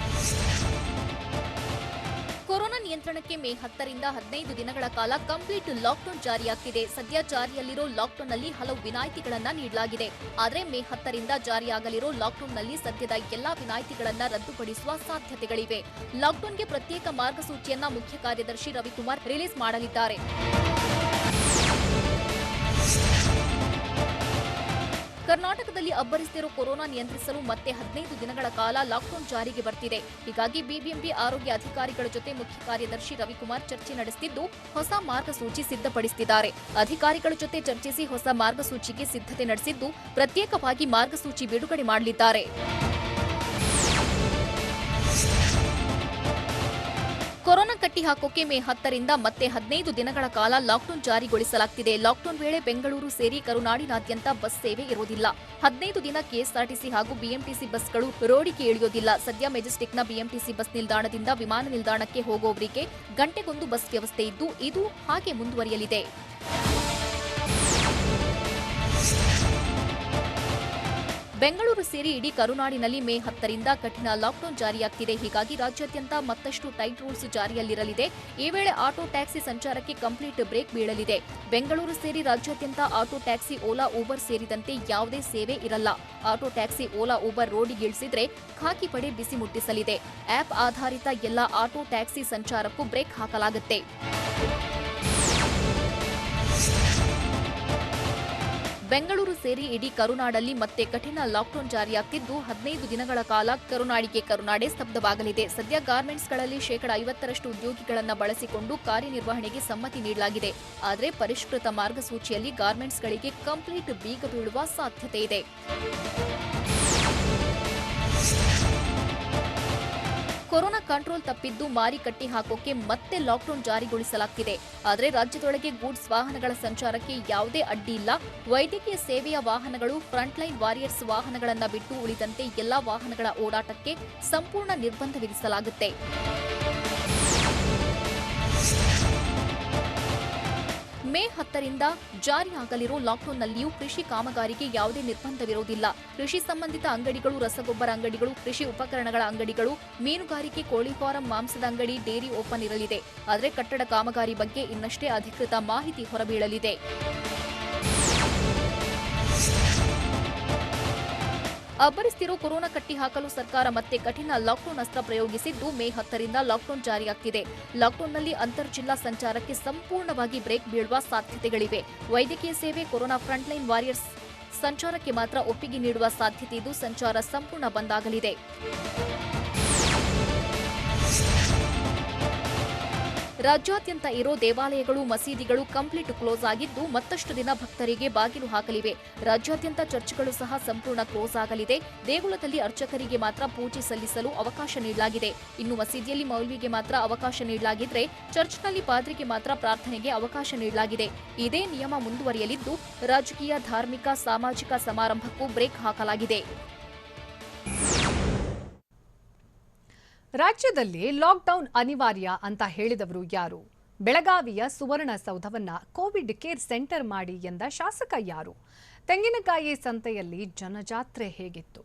ಕೊರೋನಾ ನಿಯಂತ್ರಣಕ್ಕೆ ಮೇ 10ರಿಂದ 15 ದಿನಗಳ ಕಾಲ ಕಂಪ್ಲೀಟ್ ಲಾಕ್ಡೌನ್ ಜಾರಿಯಾಗ್ತಿದೆ. ಸದ್ಯ ಜಾರಿಯಲ್ಲಿರೋ ಲಾಕ್ಡೌನ್ನಲ್ಲಿ ಹಲವು ವಿನಾಯಿತಿಗಳನ್ನು ನೀಡಲಾಗಿದೆ. ಆದರೆ ಮೇ 10ರಿಂದ ಜಾರಿಯಾಗಲಿರೋ ಲಾಕ್ಡೌನ್ನಲ್ಲಿ ಸದ್ಯದ ಎಲ್ಲಾ ವಿನಾಯಿತಿಗಳನ್ನು ರದ್ದುಪಡಿಸುವ ಸಾಧ್ಯತೆಗಳಿವೆ. ಲಾಕ್ಡೌನ್ಗೆ ಪ್ರತ್ಯೇಕ ಮಾರ್ಗಸೂಚಿಯನ್ನ ಮುಖ್ಯ ಕಾರ್ಯದರ್ಶಿ ರವಿಕುಮಾರ್ ರಿಲೀಸ್ ಮಾಡಲಿದ್ದಾರೆ. ಕರ್ನಾಟಕದಲ್ಲಿ ಅಬ್ಬರಿಸುತ್ತಿರುವ ಕೊರೋನಾ ನಿಯಂತ್ರಿಸಲು ಮತ್ತೆ 15 ದಿನಗಳ ಕಾಲ ಲಾಕ್ಡೌನ್ ಜಾರಿಗೆ ಬರ್ತಿದೆ. ಹೀಗಾಗಿ ಬಿಬಿಎಂಪಿ ಆರೋಗ್ಯ ಅಧಿಕಾರಿಗಳ ಜೊತೆ ಮುಖ್ಯ ಕಾರ್ಯದರ್ಶಿ ರವಿಕುಮಾರ್ ಚರ್ಚೆ ನಡೆಸುತ್ತಿದ್ದು, ಹೊಸ ಮಾರ್ಗಸೂಚಿ ಸಿದ್ಧಪಡಿಸುತ್ತಿದ್ದಾರೆ. ಅಧಿಕಾರಿಗಳ ಜೊತೆ ಚರ್ಚಿಸಿ ಹೊಸ ಮಾರ್ಗಸೂಚಿಗೆ ಸಿದ್ಧತೆ ನಡೆಸಿದ್ದು, ಪ್ರತ್ಯೇಕವಾಗಿ ಮಾರ್ಗಸೂಚಿ ಬಿಡುಗಡೆ ಮಾಡಲಿದ್ದಾರೆ. ಕೊರೋನಾ ಕಟ್ಟಿ ಹಾಕೋಕೆ ಮೇ 10ರಿಂದ ಮತ್ತೆ 15 ದಿನಗಳ ಕಾಲ ಲಾಕ್ಡೌನ್ ಜಾರಿಗೊಳಿಸಲಾಗುತ್ತಿದೆ. ಲಾಕ್ಡೌನ್ ವೇಳೆ ಬೆಂಗಳೂರು ಸೇರಿ ಕರುನಾಡಿನಾದ್ಯಂತ ಬಸ್ ಸೇವೆ ಇರುವುದಿಲ್ಲ. 15 ದಿನ ಕೆಎಸ್ಆರ್ಟಿಸಿ ಹಾಗೂ ಬಿಎಂಟಿಸಿ ಬಸ್ಗಳು ರೋಡಿಗೆ ಇಳಿಯೋದಿಲ್ಲ. ಸದ್ಯ ಮೆಜೆಸ್ಟಿಕ್ನ ಬಿಎಂಟಿಸಿ ಬಸ್ ನಿಲ್ದಾಣದಿಂದ ವಿಮಾನ ನಿಲ್ದಾಣಕ್ಕೆ ಹೋಗುವವರಿಗೆ ಗಂಟೆಗೊಂದು ಬಸ್ ವ್ಯವಸ್ಥೆ ಇದ್ದು, ಇದು ಹಾಗೆ ಮುಂದುವರಿಯಲಿದೆ. ಬೆಂಗಳೂರು ಸೇರಿ ಇಡೀ ಕರುನಾಡಿನಲ್ಲಿ ಮೇ 10ರಿಂದ ಕಠಿಣ ಲಾಕ್ಡೌನ್ ಜಾರಿಯಾಗ್ತಿದೆ. ಹೀಗಾಗಿ ರಾಜ್ಯಾದ್ಯಂತ ಮತ್ತಷ್ಟು ಟೈಟ್ ರೂಲ್ಸ್ ಜಾರಿಯಲ್ಲಿರಲಿದೆ. ಈ ವೇಳೆ ಆಟೋ, ಟ್ಯಾಕ್ಸಿ ಸಂಚಾರಕ್ಕೆ ಕಂಪ್ಲೀಟ್ ಬ್ರೇಕ್ ಬೀಳಲಿದೆ. ಬೆಂಗಳೂರು ಸೇರಿ ರಾಜ್ಯಾದ್ಯಂತ ಆಟೋ, ಟ್ಯಾಕ್ಸಿ, ಓಲಾ, ಊಬರ್ ಸೇರಿದಂತೆ ಯಾವುದೇ ಸೇವೆ ಇರಲ್ಲ. ಆಟೋ, ಟ್ಯಾಕ್ಸಿ, ಓಲಾ, ಊಬರ್ ರೋಡಿಗಿಳಿಸಿದ್ರೆ ಖಾಕಿ ಪಡೆ ಬಿಸಿ ಮುಟ್ಟಿಸಲಿದೆ. ಆಪ್ ಆಧಾರಿತ ಎಲ್ಲ ಆಟೋ, ಟ್ಯಾಕ್ಸಿ ಸಂಚಾರಕ್ಕೂ ಬ್ರೇಕ್ ಹಾಕಲಾಗುತ್ತೆ. ಬೆಂಗಳೂರು ಸೇರಿ ಇಡೀ ಕರುನಾಡಲ್ಲಿ ಮತ್ತೆ ಕಠಿಣ ಲಾಕ್ಡೌನ್ ಜಾರಿಯಾಗ್ತಿದ್ದು, 15 ದಿನಗಳ ಕಾಲ ಕರುನಾಡೇ ಸ್ತಬ್ಧವಾಗಲಿದೆ. ಸದ್ಯ ಗಾರ್ಮೆಂಟ್ಸ್ಗಳಲ್ಲಿ 50% ಉದ್ಯೋಗಿಗಳನ್ನು ಬಳಸಿಕೊಂಡು ಕಾರ್ಯನಿರ್ವಹಣೆಗೆ ಸಮ್ಮತಿ ನೀಡಲಾಗಿದೆ. ಆದರೆ ಪರಿಷ್ಕೃತ ಮಾರ್ಗಸೂಚಿಯಲ್ಲಿ ಗಾರ್ಮೆಂಟ್ಸ್ಗಳಿಗೆ ಕಂಪ್ಲೀಟ್ ಬೀಗ ಬೀಳುವ ಸಾಧ್ಯತೆ ಇದೆ. ಕೊರೋನಾ ಕಂಟ್ರೋಲ್ ತಪ್ಪಿದ್ದು ಮಾರಿ ಕಟ್ಟಿ ಹಾಕೋಕೆ ಮತ್ತೆ ಲಾಕ್ಡೌನ್ ಜಾರಿಗೊಳಿಸಲಾಗುತ್ತಿದೆ. ಆದರೆ ರಾಜ್ಯದೊಳಗೆ ಗೂಡ್ಸ್ ವಾಹನಗಳ ಸಂಚಾರಕ್ಕೆ ಯಾವುದೇ ಅಡ್ಡಿ ಇಲ್ಲ. ವೈದ್ಯಕೀಯ ಸೇವೆಯ ವಾಹನಗಳು, ಫ್ರಂಟ್ಲೈನ್ ವಾರಿಯರ್ಸ್ ವಾಹನಗಳನ್ನು ಬಿಟ್ಟು ಉಳಿದಂತೆ ಎಲ್ಲಾ ವಾಹನಗಳ ಓಡಾಟಕ್ಕೆ ಸಂಪೂರ್ಣ ನಿರ್ಬಂಧ ವಿಧಿಸಲಾಗುತ್ತೆ. ಮೇ ಮೇ 10ರಿಂದ ಜಾರಿಯಾಗಲಿರೋ ಲಾಕ್ಡೌನ್ನಲ್ಲಿಯೂ ಕೃಷಿ ಕಾಮಗಾರಿಗೆ ಯಾವುದೇ ನಿರ್ಬಂಧವಿರುವುದಿಲ್ಲ. ಕೃಷಿ ಸಂಬಂಧಿತ ಅಂಗಡಿಗಳು, ರಸಗೊಬ್ಬರ ಅಂಗಡಿಗಳು, ಕೃಷಿ ಉಪಕರಣಗಳ ಅಂಗಡಿಗಳು, ಮೀನುಗಾರಿಕೆ, ಕೋಳಿ ಫಾರಂ, ಮಾಂಸದ ಅಂಗಡಿ, ಡೇರಿ ಓಪನ್ ಇರಲಿದೆ. ಆದರೆ ಕಟ್ಟಡ ಕಾಮಗಾರಿ ಬಗ್ಗೆ ಇನ್ನಷ್ಟೇ ಅಧಿಕೃತ ಮಾಹಿತಿ ಹೊರಬೀಳಲಿದೆ. ಅಬ್ಬರಿಸ್ತಿರೋ ಕೊರೋನಾ ಕಟ್ಟಿ ಹಾಕಲು ಸರ್ಕಾರ ಮತ್ತೆ ಕಠಿಣ ಲಾಕ್ಡೌನ್ ಅಸ್ತ್ರ ಪ್ರಯೋಗಿಸಿದ್ದು, ಮೇ 10ರಿಂದ ಲಾಕ್ಡೌನ್ ಜಾರಿಯಾಗ್ತಿದೆ. ಲಾಕ್ಡೌನ್ನಲ್ಲಿ ಅಂತರ್ ಜಿಲ್ಲಾ ಸಂಚಾರಕ್ಕೆ ಸಂಪೂರ್ಣವಾಗಿ ಬ್ರೇಕ್ ಬೀಳುವ ಸಾಧ್ಯತೆಗಳಿವೆ. ವೈದ್ಯಕೀಯ ಸೇವೆ, ಕೊರೋನಾ ಫ್ರಂಟ್ಲೈನ್ ವಾರಿಯರ್ಸ್ ಸಂಚಾರಕ್ಕೆ ಮಾತ್ರ ಒಪ್ಪಿಗೆ ನೀಡುವ ಸಾಧ್ಯತೆ ಇದ್ದು, ಸಂಚಾರ ಸಂಪೂರ್ಣ ಬಂದ್ ಆಗಲಿದೆ. ರಾಜ್ಯಾದ್ಯಂತ ಇರೋ ದೇವಾಲಯಗಳು, ಮಸೀದಿಗಳು ಕಂಪ್ಲೀಟ್ ಕ್ಲೋಸ್ ಆಗಿದ್ದು, ಮತ್ತಷ್ಟು ದಿನ ಭಕ್ತರಿಗೆ ಬಾಗಿಲು ಹಾಕಲಿವೆ. ರಾಜ್ಯಾದ್ಯಂತ ಚರ್ಚ್ಗಳು ಸಹ ಸಂಪೂರ್ಣ ಕ್ಲೋಸ್ ಆಗಲಿದೆ. ದೇಗುಲದಲ್ಲಿ ಅರ್ಚಕರಿಗೆ ಮಾತ್ರ ಪೂಜೆ ಸಲ್ಲಿಸಲು ಅವಕಾಶ ನೀಡಲಾಗಿದೆ. ಇನ್ನು ಮಸೀದಿಯಲ್ಲಿ ಮೌಲ್ವಿಗೆ ಮಾತ್ರ ಅವಕಾಶ ನೀಡಲಾಗಿದ್ರೆ, ಚರ್ಚ್ನಲ್ಲಿ ಪಾದ್ರಿಗೆ ಮಾತ್ರ ಪ್ರಾರ್ಥನೆಗೆ ಅವಕಾಶ ನೀಡಲಾಗಿದೆ. ಇದೇ ನಿಯಮ ಮುಂದುವರಿಯಲಿದ್ದು, ರಾಜಕೀಯ, ಧಾರ್ಮಿಕ, ಸಾಮಾಜಿಕ ಸಮಾರಂಭಕ್ಕೂ ಬ್ರೇಕ್ ಹಾಕಲಾಗಿದೆ. ರಾಜ್ಯದಲ್ಲಿ ಲಾಕ್ಡೌನ್ ಅನಿವಾರ್ಯ ಅಂತ ಹೇಳಿದವರು ಯಾರು? ಬೆಳಗಾವಿಯ ಸುವರ್ಣಸೌಧವನ್ನ ಕೋವಿಡ್ ಕೇರ್ ಸೆಂಟರ್ ಮಾಡಿ ಎಂದ ಶಾಸಕ ಯಾರು? ತೆಂಗಿನಕಾಯಿ ಸಂತೆಯಲ್ಲಿ ಜನಜಾತ್ರೆ ಹೇಗಿತ್ತು?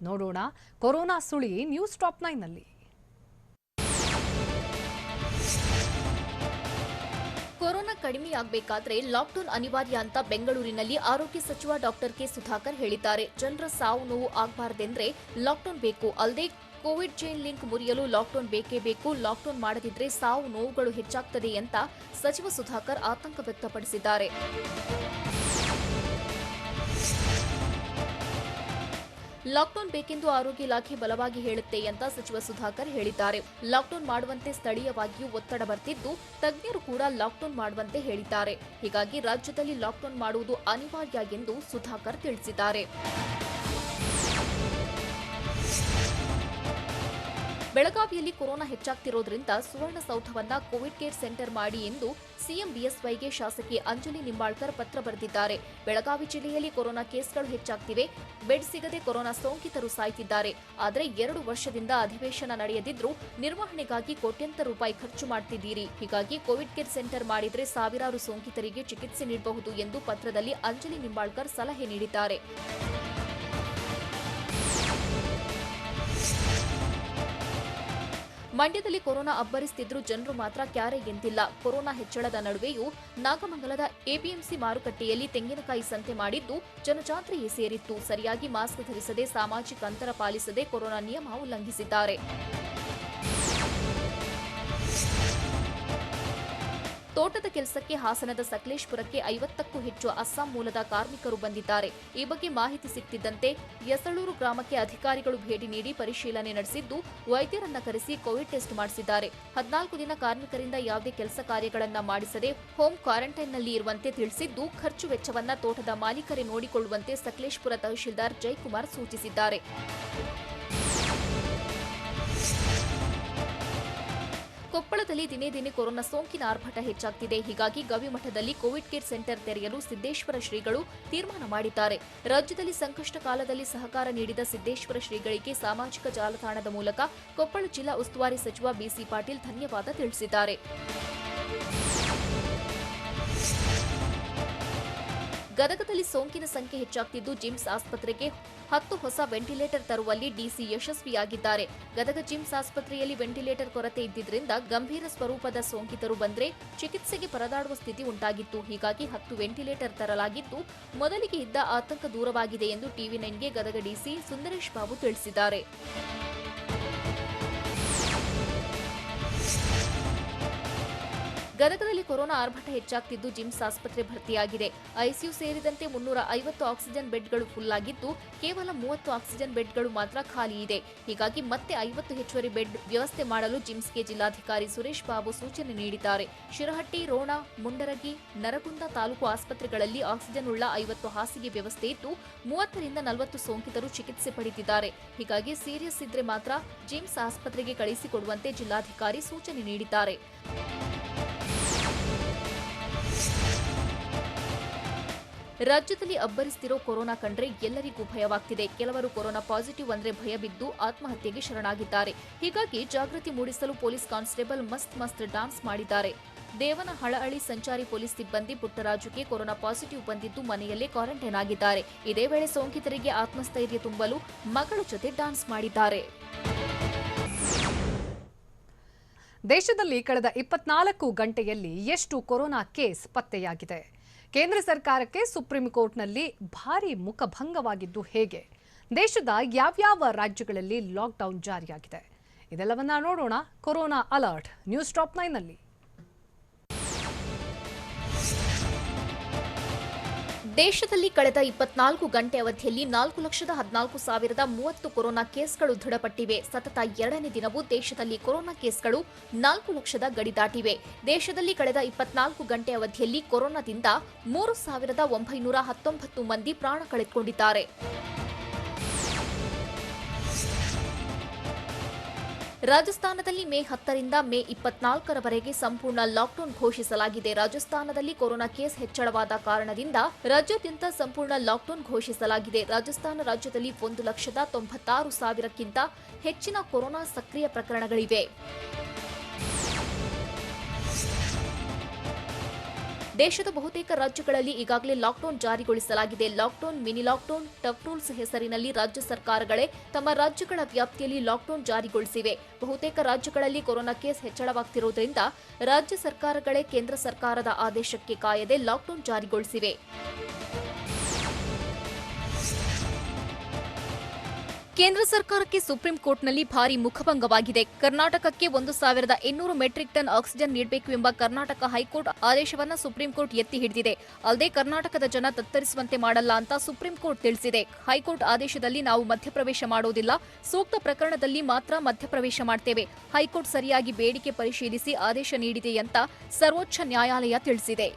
ನೋಡೋಣ ಕೊರೋನಾ ಸುಳಿ ನ್ಯೂಸ್ ಟಾಪ್ 9ನಲ್ಲಿ. ಕೊರೋನಾ ಕಡಿಮೆಯಾಗಬೇಕಾದ್ರೆ ಲಾಕ್ಡೌನ್ ಅನಿವಾರ್ಯ ಅಂತ ಬೆಂಗಳೂರಿನಲ್ಲಿ ಆರೋಗ್ಯ ಸಚಿವ ಡಾಕ್ಟರ್ ಕೆ ಸುಧಾಕರ್ ಹೇಳಿದ್ದಾರೆ. ಜನರ ಸಾವು ನೋವು ಆಗಬಾರ್ದೆಂದ್ರೆ ಲಾಕ್ಡೌನ್ ಬೇಕು. ಅಲ್ಲದೆ ಕೋವಿಡ್ ಚೈನ್ ಲಿಂಕ್ ಮುರಿಯಲು ಲಾಕ್ಡೌನ್ ಬೇಕೇ ಬೇಕು. ಲಾಕ್ಡೌನ್ ಮಾಡದಿದ್ರೆ ಸಾವು ನೋವುಗಳು ಹೆಚ್ಚಾಗ್ತದೆ ಅಂತ ಸಚಿವ ಸುಧಾಕರ್ ಆತಂಕ ವ್ಯಕ್ತಪಡಿಸಿದ್ದಾರೆ. ಲಾಕ್ಡೌನ್ ಬೇಕೆಂದು ಆರೋಗ್ಯ ಇಲಾಖೆ ಬಲವಾಗಿ ಹೇಳುತ್ತೆ ಅಂತ ಸಚಿವ ಸುಧಾಕರ್ ಹೇಳಿದ್ದಾರೆ. ಲಾಕ್ಡೌನ್ ಮಾಡುವಂತೆ ಸ್ಥಳೀಯವಾಗಿಯೂ ಒತ್ತಡ ಬರ್ತಿದ್ದು, ತಜ್ಞರು ಕೂಡ ಲಾಕ್ಡೌನ್ ಮಾಡುವಂತೆ ಹೇಳಿದ್ದಾರೆ. ಹೀಗಾಗಿ ರಾಜ್ಯದಲ್ಲಿ ಲಾಕ್ಡೌನ್ ಮಾಡುವುದು ಅನಿವಾರ್ಯ ಎಂದು ಸುಧಾಕರ್ ತಿಳಿಸಿದ್ದಾರೆ. ಬೆಳಗಾವಿಯಲ್ಲಿ ಕೊರೋನಾ ಹೆಚ್ಚಾಗ್ತಿರೋದ್ರಿಂದ ಸುವರ್ಣಸೌಧವನ್ನ ಕೋವಿಡ್ ಕೇರ್ ಸೆಂಟರ್ ಮಾಡಿ ಎಂದು ಸಿಎಂ ಬಿಎಸ್ವೈಗೆ ಶಾಸಕಿ ಅಂಜಲಿ ನಿಂಬಾಳ್ಕರ್ ಪತ್ರ ಬರೆದಿದ್ದಾರೆ. ಬೆಳಗಾವಿ ಜಿಲ್ಲೆಯಲ್ಲಿ ಕೊರೋನಾ ಕೇಸ್ಗಳು ಹೆಚ್ಚಾಗ್ತಿವೆ. ಬೆಡ್ ಸಿಗದೆ ಕೊರೋನಾ ಸೋಂಕಿತರು ಸಾಯ್ತಿದ್ದಾರೆ. ಆದರೆ 2 ವರ್ಷದಿಂದ ಅಧಿವೇಶನ ನಡೆಯದಿದ್ರೂ ನಿರ್ವಹಣೆಗಾಗಿ ಕೋಟ್ಯಂತರ ರೂಪಾಯಿ ಖರ್ಚು ಮಾಡ್ತಿದ್ದೀರಿ. ಹೀಗಾಗಿ ಕೋವಿಡ್ ಕೇರ್ ಸೆಂಟರ್ ಮಾಡಿದ್ರೆ ಸಾವಿರಾರು ಸೋಂಕಿತರಿಗೆ ಚಿಕಿತ್ಸೆ ನೀಡಬಹುದು ಎಂದು ಪತ್ರದಲ್ಲಿ ಅಂಜಲಿ ನಿಂಬಾಳ್ಕರ್ ಸಲಹೆ ನೀಡಿದ್ದಾರೆ. ಮಂಡ್ಯದಲ್ಲಿ ಕೊರೋನಾ ಅಬ್ಬರಿಸುತ್ತಿದ್ರೂ ಜನರು ಮಾತ್ರ ಕ್ಯಾರೆ ಎಂದಿಲ್ಲ. ಕೊರೋನಾ ಹೆಚ್ಚಳದ ನಡುವೆಯೂ ನಾಗಮಂಗಲದ ಎಪಿಎಂಸಿ ಮಾರುಕಟ್ಟೆಯಲ್ಲಿ ತೆಂಗಿನಕಾಯಿ ಸಂತೆ ಮಾಡಿದ್ದು ಜನಜಾತ್ರೆಯೇ ಸೇರಿತ್ತು. ಸರಿಯಾಗಿ ಮಾಸ್ಕ್ ಧರಿಸದೆ, ಸಾಮಾಜಿಕ ಅಂತರ ಪಾಲಿಸದೆ ಕೊರೋನಾ ನಿಯಮ ಉಲ್ಲಂಘಿಸಿದ್ದಾರೆ. ತೋಟದ ಕೆಲಸಕ್ಕೆ ಹಾಸನದ ಸಕಲೇಶಪುರಕ್ಕೆ 50ಕ್ಕೂ ಹೆಚ್ಚು ಅಸ್ಸಾಂ ಮೂಲದ ಕಾರ್ಮಿಕರು ಬಂದಿದ್ದಾರೆ. ಈ ಬಗ್ಗೆ ಮಾಹಿತಿ ಸಿಕ್ತಿದ್ದಂತೆ ಯಸಳೂರು ಗ್ರಾಮಕ್ಕೆ ಅಧಿಕಾರಿಗಳು ಭೇಟಿ ನೀಡಿ ಪರಿಶೀಲನೆ ನಡೆಸಿದ್ದು, ವೈದ್ಯರನ್ನ ಕರೆಸಿ ಕೋವಿಡ್ ಟೆಸ್ಟ್ ಮಾಡಿಸಿದ್ದಾರೆ. 14 ದಿನ ಕಾರ್ಮಿಕರಿಂದ ಯಾವುದೇ ಕೆಲಸ ಕಾರ್ಯಗಳನ್ನ ಮಾಡಿಸದೆ ಹೋಮ್ ಕ್ವಾರಂಟೈನ್ನಲ್ಲಿ ಇರುವಂತೆ ತಿಳಿಸಿದ್ದು, ಖರ್ಚು ವೆಚ್ಚವನ್ನ ತೋಟದ ಮಾಲೀಕರೇ ನೋಡಿಕೊಳ್ಳುವಂತೆ ಸಕಲೇಶಪುರ ತಹಶೀಲ್ದಾರ್ ಜಯಕುಮಾರ್ ಸೂಚಿಸಿದ್ದಾರೆ. ಕೊಪ್ಪಳದಲ್ಲಿ ದಿನೇ ದಿನೇ ಕೊರೋನಾ ಸೋಂಕಿನ ಆರ್ಭಟ ಹೆಚ್ಚಾಗ್ತಿದೆ. ಹೀಗಾಗಿ ಗವಿಮಠದಲ್ಲಿ ಕೋವಿಡ್ ಕೇರ್ ಸೆಂಟರ್ ತೆರೆಯಲು ಸಿದ್ದೇಶ್ವರ ಶ್ರೀಗಳು ತೀರ್ಮಾನ ಮಾಡಿದ್ದಾರೆ. ರಾಜ್ಯದಲ್ಲಿ ಸಂಕಷ್ಟ ಕಾಲದಲ್ಲಿ ಸಹಕಾರ ನೀಡಿದ ಸಿದ್ದೇಶ್ವರ ಶ್ರೀಗಳಿಗೆ ಸಾಮಾಜಿಕ ಜಾಲತಾಣದ ಮೂಲಕ ಕೊಪ್ಪಳ ಜಿಲ್ಲಾ ಉಸ್ತುವಾರಿ ಸಚಿವ ಬಿಸಿ ಪಾಟೀಲ್ ಧನ್ಯವಾದ ತಿಳಿಸಿದ್ದಾರೆ. ಗದಗದಲ್ಲಿ ಸೋಂಕಿನ ಸಂಖ್ಯೆ ಹೆಚ್ಚಾಗ್ತಿದ್ದು, ಜಿಮ್ಸ್ ಆಸ್ಪತ್ರೆಗೆ 10 ಹೊಸ ವೆಂಟಿಲೇಟರ್ ತರುವಲ್ಲಿ ಡಿಸಿ ಯಶಸ್ವಿಯಾಗಿದ್ದಾರೆ. ಗದಗ ಜಿಮ್ಸ್ ಆಸ್ಪತ್ರೆಯಲ್ಲಿ ವೆಂಟಿಲೇಟರ್ ಕೊರತೆ ಇದ್ದಿದ್ದರಿಂದ ಗಂಭೀರ ಸ್ವರೂಪದ ಸೋಂಕಿತರು ಬಂದರೆ ಚಿಕಿತ್ಸೆಗೆ ಪರದಾಡುವ ಸ್ಥಿತಿ ಉಂಟಾಗಿತ್ತು. ಹೀಗಾಗಿ 10 ವೆಂಟಿಲೇಟರ್ ತರಲಾಗಿದ್ದು, ಮೊದಲಿಗೆ ಇದ್ದ ಆತಂಕ ದೂರವಾಗಿದೆ ಎಂದು ಟಿವಿ9ಗೆ ಗದಗ ಡಿಸಿ ಸುಂದರೇಶ್ ಬಾಬು ತಿಳಿಸಿದ್ದಾರೆ. ಗದಗದಲ್ಲಿ ಕೊರೋನಾ ಆರ್ಭಟ ಹೆಚ್ಚಾಗ್ತಿದ್ದು, ಜಿಮ್ಸ್ ಆಸ್ಪತ್ರೆ ಭರ್ತಿಯಾಗಿದೆ. ಐಸಿಯು ಸೇರಿದಂತೆ 350 ಆಕ್ಸಿಜನ್ ಬೆಡ್ಗಳು ಫುಲ್ ಆಗಿದ್ದು, ಕೇವಲ 30 ಆಕ್ಸಿಜನ್ ಬೆಡ್ಗಳು ಮಾತ್ರ ಖಾಲಿ ಇದೆ. ಹೀಗಾಗಿ ಮತ್ತೆ 50 ಹೆಚ್ಚುವರಿ ಬೆಡ್ ವ್ಯವಸ್ಥೆ ಮಾಡಲು ಜಿಮ್ಸ್ಗೆ ಜಿಲ್ಲಾಧಿಕಾರಿ ಸುರೇಶ್ ಬಾಬು ಸೂಚನೆ ನೀಡಿದ್ದಾರೆ. ಶಿರಹಟ್ಟಿ, ರೋಣ, ಮುಂಡರಗಿ, ನರಗುಂದ ತಾಲೂಕು ಆಸ್ಪತ್ರೆಗಳಲ್ಲಿ ಆಕ್ಸಿಜನ್ ಉಳ್ಳ 50 ಹಾಸಿಗೆ ವ್ಯವಸ್ಥೆ ಇದ್ದು, 30 ರಿಂದ 40 ಸೋಂಕಿತರು ಚಿಕಿತ್ಸೆ ಪಡೆದಿದ್ದಾರೆ. ಹೀಗಾಗಿ ಸೀರಿಯಸ್ ಇದ್ರೆ ಮಾತ್ರ ಜಿಮ್ಸ್ ಆಸ್ಪತ್ರೆಗೆ ಕಳುಹಿಸಿಕೊಡುವಂತೆ ಜಿಲ್ಲಾಧಿಕಾರಿ ಸೂಚನೆ ನೀಡಿದ್ದಾರೆ. ರಾಜ್ಯದಲ್ಲಿ ಅಬ್ಬರಿಸುತ್ತಿರೋ ಕೊರೋನಾ ಕಂಡ್ರೆ ಎಲ್ಲರಿಗೂ ಭಯವಾಗ್ತಿದೆ. ಕೆಲವರು ಕೊರೋನಾ ಪಾಸಿಟಿವ್ ಅಂದ್ರೆ ಭಯ ಬಿದ್ದು ಆತ್ಮಹತ್ಯೆಗೆ ಶರಣಾಗಿದ್ದಾರೆ. ಹೀಗಾಗಿ ಜಾಗೃತಿ ಮೂಡಿಸಲು ಪೊಲೀಸ್ ಕಾನ್ಸ್ಟೇಬಲ್ ಮಸ್ತ್ ಡ್ಯಾನ್ಸ್ ಮಾಡಿದ್ದಾರೆ. ದೇವನ ಹಳಹಳ್ಳಿ ಸಂಚಾರಿ ಪೊಲೀಸ್ ಸಿಬ್ಬಂದಿ ಪುಟ್ಟರಾಜುಗೆ ಕೊರೋನಾ ಪಾಸಿಟಿವ್ ಬಂದಿದ್ದು ಮನೆಯಲ್ಲೇ ಕ್ವಾರಂಟೈನ್ ಆಗಿದ್ದಾರೆ. ಇದೇ ವೇಳೆ ಸೋಂಕಿತರಿಗೆ ಆತ್ಮಸ್ಥೈರ್ಯ ತುಂಬಲು ಮಗಳ ಜೊತೆ ಡ್ಯಾನ್ಸ್ ಮಾಡಿದ್ದಾರೆ. ದೇಶದಲ್ಲಿ ಕಳೆದ 24 ಗಂಟೆಯಲ್ಲಿ ಎಷ್ಟು ಕೊರೋನಾ ಕೇಸ್ ಪತ್ತೆಯಾಗಿದೆ? ಕೇಂದ್ರ ಸರ್ಕಾರಕ್ಕೆ ಸುಪ್ರೀಂ ಕೋರ್ಟ್ನಲ್ಲಿ ಭಾರೀ ಮುಖಭಂಗವಾಗಿದ್ದು ಹೇಗೆ? ದೇಶದ ಯಾವ್ಯಾವ ರಾಜ್ಯಗಳಲ್ಲಿ ಲಾಕ್ಡೌನ್ ಜಾರಿಯಾಗಿದೆ? ಇದೆಲ್ಲವನ್ನ ನೋಡೋಣ ಕೊರೋನಾ ಅಲರ್ಟ್ ನ್ಯೂಸ್ ಟಾಪ್ 9ನಲ್ಲಿ. ದೇಶದಲ್ಲಿ ಕಳೆದ 24 ಗಂಟೆ ಅವಧಿಯಲ್ಲಿ 4,14,030 ಕೊರೋನಾ ಕೇಸ್ಗಳು ದೃಢಪಟ್ಟಿವೆ. ಸತತ 2ನೇ ದಿನವೂ ದೇಶದಲ್ಲಿ ಕೊರೋನಾ ಕೇಸ್ಗಳು 4 ಲಕ್ಷದ ಗಡಿ ದಾಟಿವೆ. ದೇಶದಲ್ಲಿ ಕಳೆದ 24 ಗಂಟೆ ಅವಧಿಯಲ್ಲಿ ಕೊರೋನಾದಿಂದ 3,919 ಮಂದಿ ಪ್ರಾಣ ಕಳೆದುಕೊಂಡಿದ್ದಾರೆ. ರಾಜಸ್ಥಾನದಲ್ಲಿ ಮೇ 10ರಿಂದ ಮೇ 24ರವರೆಗೆ ಸಂಪೂರ್ಣ ಲಾಕ್ಡೌನ್ ಘೋಷಿಸಲಾಗಿದೆ. ರಾಜಸ್ಥಾನದಲ್ಲಿ ಕೊರೋನಾ ಕೇಸ್ ಹೆಚ್ಚಳವಾದ ಕಾರಣದಿಂದ ರಾಜ್ಯಾದ್ಯಂತ ಸಂಪೂರ್ಣ ಲಾಕ್ಡೌನ್ ಘೋಷಿಸಲಾಗಿದೆ. ರಾಜಸ್ಥಾನ ರಾಜ್ಯದಲ್ಲಿ 1,96,000ಕ್ಕಿಂತ ಹೆಚ್ಚಿನ ಕೊರೋನಾ ಸಕ್ರಿಯ ಪ್ರಕರಣಗಳಿವೆ. ದೇಶದ ಬಹುತೇಕ ರಾಜ್ಯಗಳಲ್ಲಿ ಈಗಾಗಲೇ ಲಾಕ್ಡೌನ್ ಜಾರಿಗೊಳಿಸಲಾಗಿದೆ. Lockdown, mini lockdown, tough rules ಹೆಸರಿನಲ್ಲಿ ರಾಜ್ಯ ಸರ್ಕಾರಗಳೇ ತಮ್ಮ ರಾಜ್ಯಗಳ ವ್ಯಾಪ್ತಿಯಲ್ಲಿ ಲಾಕ್ಡೌನ್ ಜಾರಿಗೊಳಿಸಿವೆ. ಬಹುತೇಕ ರಾಜ್ಯಗಳಲ್ಲಿ ಕೊರೋನಾ ಕೇಸ್ ಹೆಚ್ಚಳವಾಗುತ್ತಿರುವುದರಿಂದ ರಾಜ್ಯ ಸರ್ಕಾರಗಳೇ ಕೇಂದ್ರ ಸರ್ಕಾರದ ಆದೇಶಕ್ಕೆ ಕಾಯದೆ ಲಾಕ್ಡೌನ್ ಜಾರಿಗೊಳಿಸಿವೆ. ಕೇಂದ್ರ ಸರ್ಕಾರಕ್ಕೆ ಸುಪ್ರೀಂ ಕೋರ್ಟ್ನಲ್ಲಿ ಭಾರೀ ಮುಖಭಂಗವಾಗಿದೆ. ಕರ್ನಾಟಕಕ್ಕೆ 1,800 ಮೆಟ್ರಿಕ್ ಟನ್ ಆಕ್ಸಿಜನ್ ನೀಡಬೇಕು ಎಂಬ ಕರ್ನಾಟಕ ಹೈಕೋರ್ಟ್ ಆದೇಶವನ್ನು ಸುಪ್ರೀಂ ಕೋರ್ಟ್ ಎತ್ತಿ ಹಿಡಿದಿದೆ. ಅಲ್ಲದೆ ಕರ್ನಾಟಕದ ಜನ ತತ್ತರಿಸುವಂತೆ ಮಾಡಲ್ಲ ಅಂತ ಸುಪ್ರೀಂ ಕೋರ್ಟ್ ತಿಳಿಸಿದೆ. ಹೈಕೋರ್ಟ್ ಆದೇಶದಲ್ಲಿ ನಾವು ಮಧ್ಯಪ್ರವೇಶ ಮಾಡೋದಿಲ್ಲ, ಸೂಕ್ತ ಪ್ರಕರಣದಲ್ಲಿ ಮಾತ್ರ ಮಧ್ಯಪ್ರವೇಶ ಮಾಡ್ತೇವೆ. ಹೈಕೋರ್ಟ್ ಸರಿಯಾಗಿ ಬೇಡಿಕೆ ಪರಿಶೀಲಿಸಿ ಆದೇಶ ನೀಡಿದೆ ಅಂತ ಸರ್ವೋಚ್ಚ ನ್ಯಾಯಾಲಯ ತಿಳಿಸಿದೆ.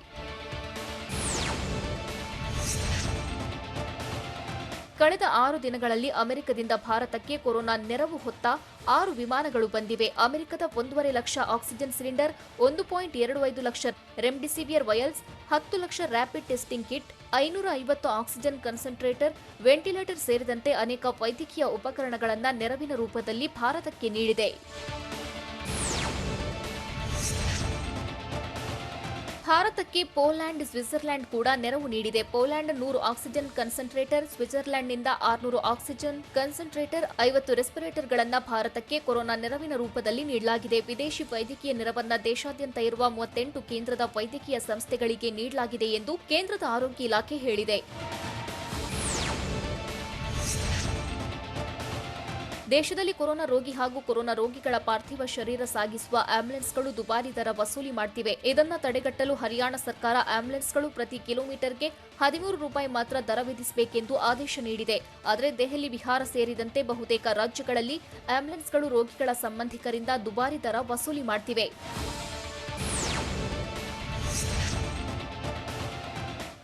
ಕಳೆದ 6 ದಿನಗಳಲ್ಲಿ ಅಮೆರಿಕದಿಂದ ಭಾರತಕ್ಕೆ ಕೊರೋನಾ ನೆರವು ಹೊತ್ತ 6 ವಿಮಾನಗಳು ಬಂದಿವೆ. ಅಮೆರಿಕದ 1.5 lakh oxygen cylinder, 1.25 lakh remdesivir vials, 10 lakh rapid testing kit, 550 oxygen concentrator, ventilator ಸೇರಿದಂತೆ ಅನೇಕ ವೈದ್ಯಕೀಯ ಉಪಕರಣಗಳನ್ನು ನೆರವಿನ ರೂಪದಲ್ಲಿ ಭಾರತಕ್ಕೆ ನೀಡಿದೆ. ಭಾರತಕ್ಕೆ ಪೋಲ್ಯಾಂಡ್, ಸ್ವಿಟ್ಜರ್ಲೆಂಡ್ ಕೂಡ ನೆರವು ನೀಡಿದೆ. ಪೋಲ್ಯಾಂಡ್ 100 ಆಕ್ಸಿಜನ್ ಕನ್ಸಂಟ್ರೇಟರ್, ಸ್ವಿಟ್ಜರ್ಲೆಂಡ್ನಿಂದ 600 ಆಕ್ಸಿಜನ್ ಕನ್ಸಂಟ್ರೇಟರ್, 50 ರೆಸ್ಪಿರೇಟರ್ಗಳನ್ನು ಭಾರತಕ್ಕೆ ಕೊರೋನಾ ನೆರವಿನ ರೂಪದಲ್ಲಿ ನೀಡಲಾಗಿದೆ. ವಿದೇಶಿ ವೈದ್ಯಕೀಯ ನೆರವನ್ನ ದೇಶಾದ್ಯಂತ ಇರುವ 38 ಕೇಂದ್ರದ ವೈದ್ಯಕೀಯ ಸಂಸ್ಥೆಗಳಿಗೆ ನೀಡಲಾಗಿದೆ ಎಂದು ಕೇಂದ್ರದ ಆರೋಗ್ಯ ಇಲಾಖೆ ಹೇಳಿದೆ. ದೇಶದಲ್ಲಿ ಕೊರೋನಾ ರೋಗಿ ಹಾಗೂ ಕೊರೋನಾ ರೋಗಿಗಳ ಪಾರ್ಥಿವ ಶರೀರ ಸಾಗಿಸುವ ಆಂಬ್ಯುಲೆನ್ಸ್ಗಳು ದುಬಾರಿ ದರ ವಸೂಲಿ ಮಾಡ್ತಿವೆ. ಇದನ್ನು ತಡೆಗಟ್ಟಲು ಹರಿಯಾಣ ಸರ್ಕಾರ ಆಂಬ್ಯುಲೆನ್ಸ್ಗಳು ಪ್ರತಿ ಕಿಲೋಮೀಟರ್ಗೆ 13 ರೂಪಾಯಿ ಮಾತ್ರ ದರ ವಿಧಿಸಬೇಕೆಂದು ಆದೇಶ ನೀಡಿದೆ. ಆದರೆ ದೆಹಲಿ, ಬಿಹಾರ ಸೇರಿದಂತೆ ಬಹುತೇಕ ರಾಜ್ಯಗಳಲ್ಲಿ ಆಂಬ್ಯುಲೆನ್ಸ್ಗಳು ರೋಗಿಗಳ ಸಂಬಂಧಿಕರಿಂದ ದುಬಾರಿ ದರ ವಸೂಲಿ ಮಾಡ್ತಿವೆ.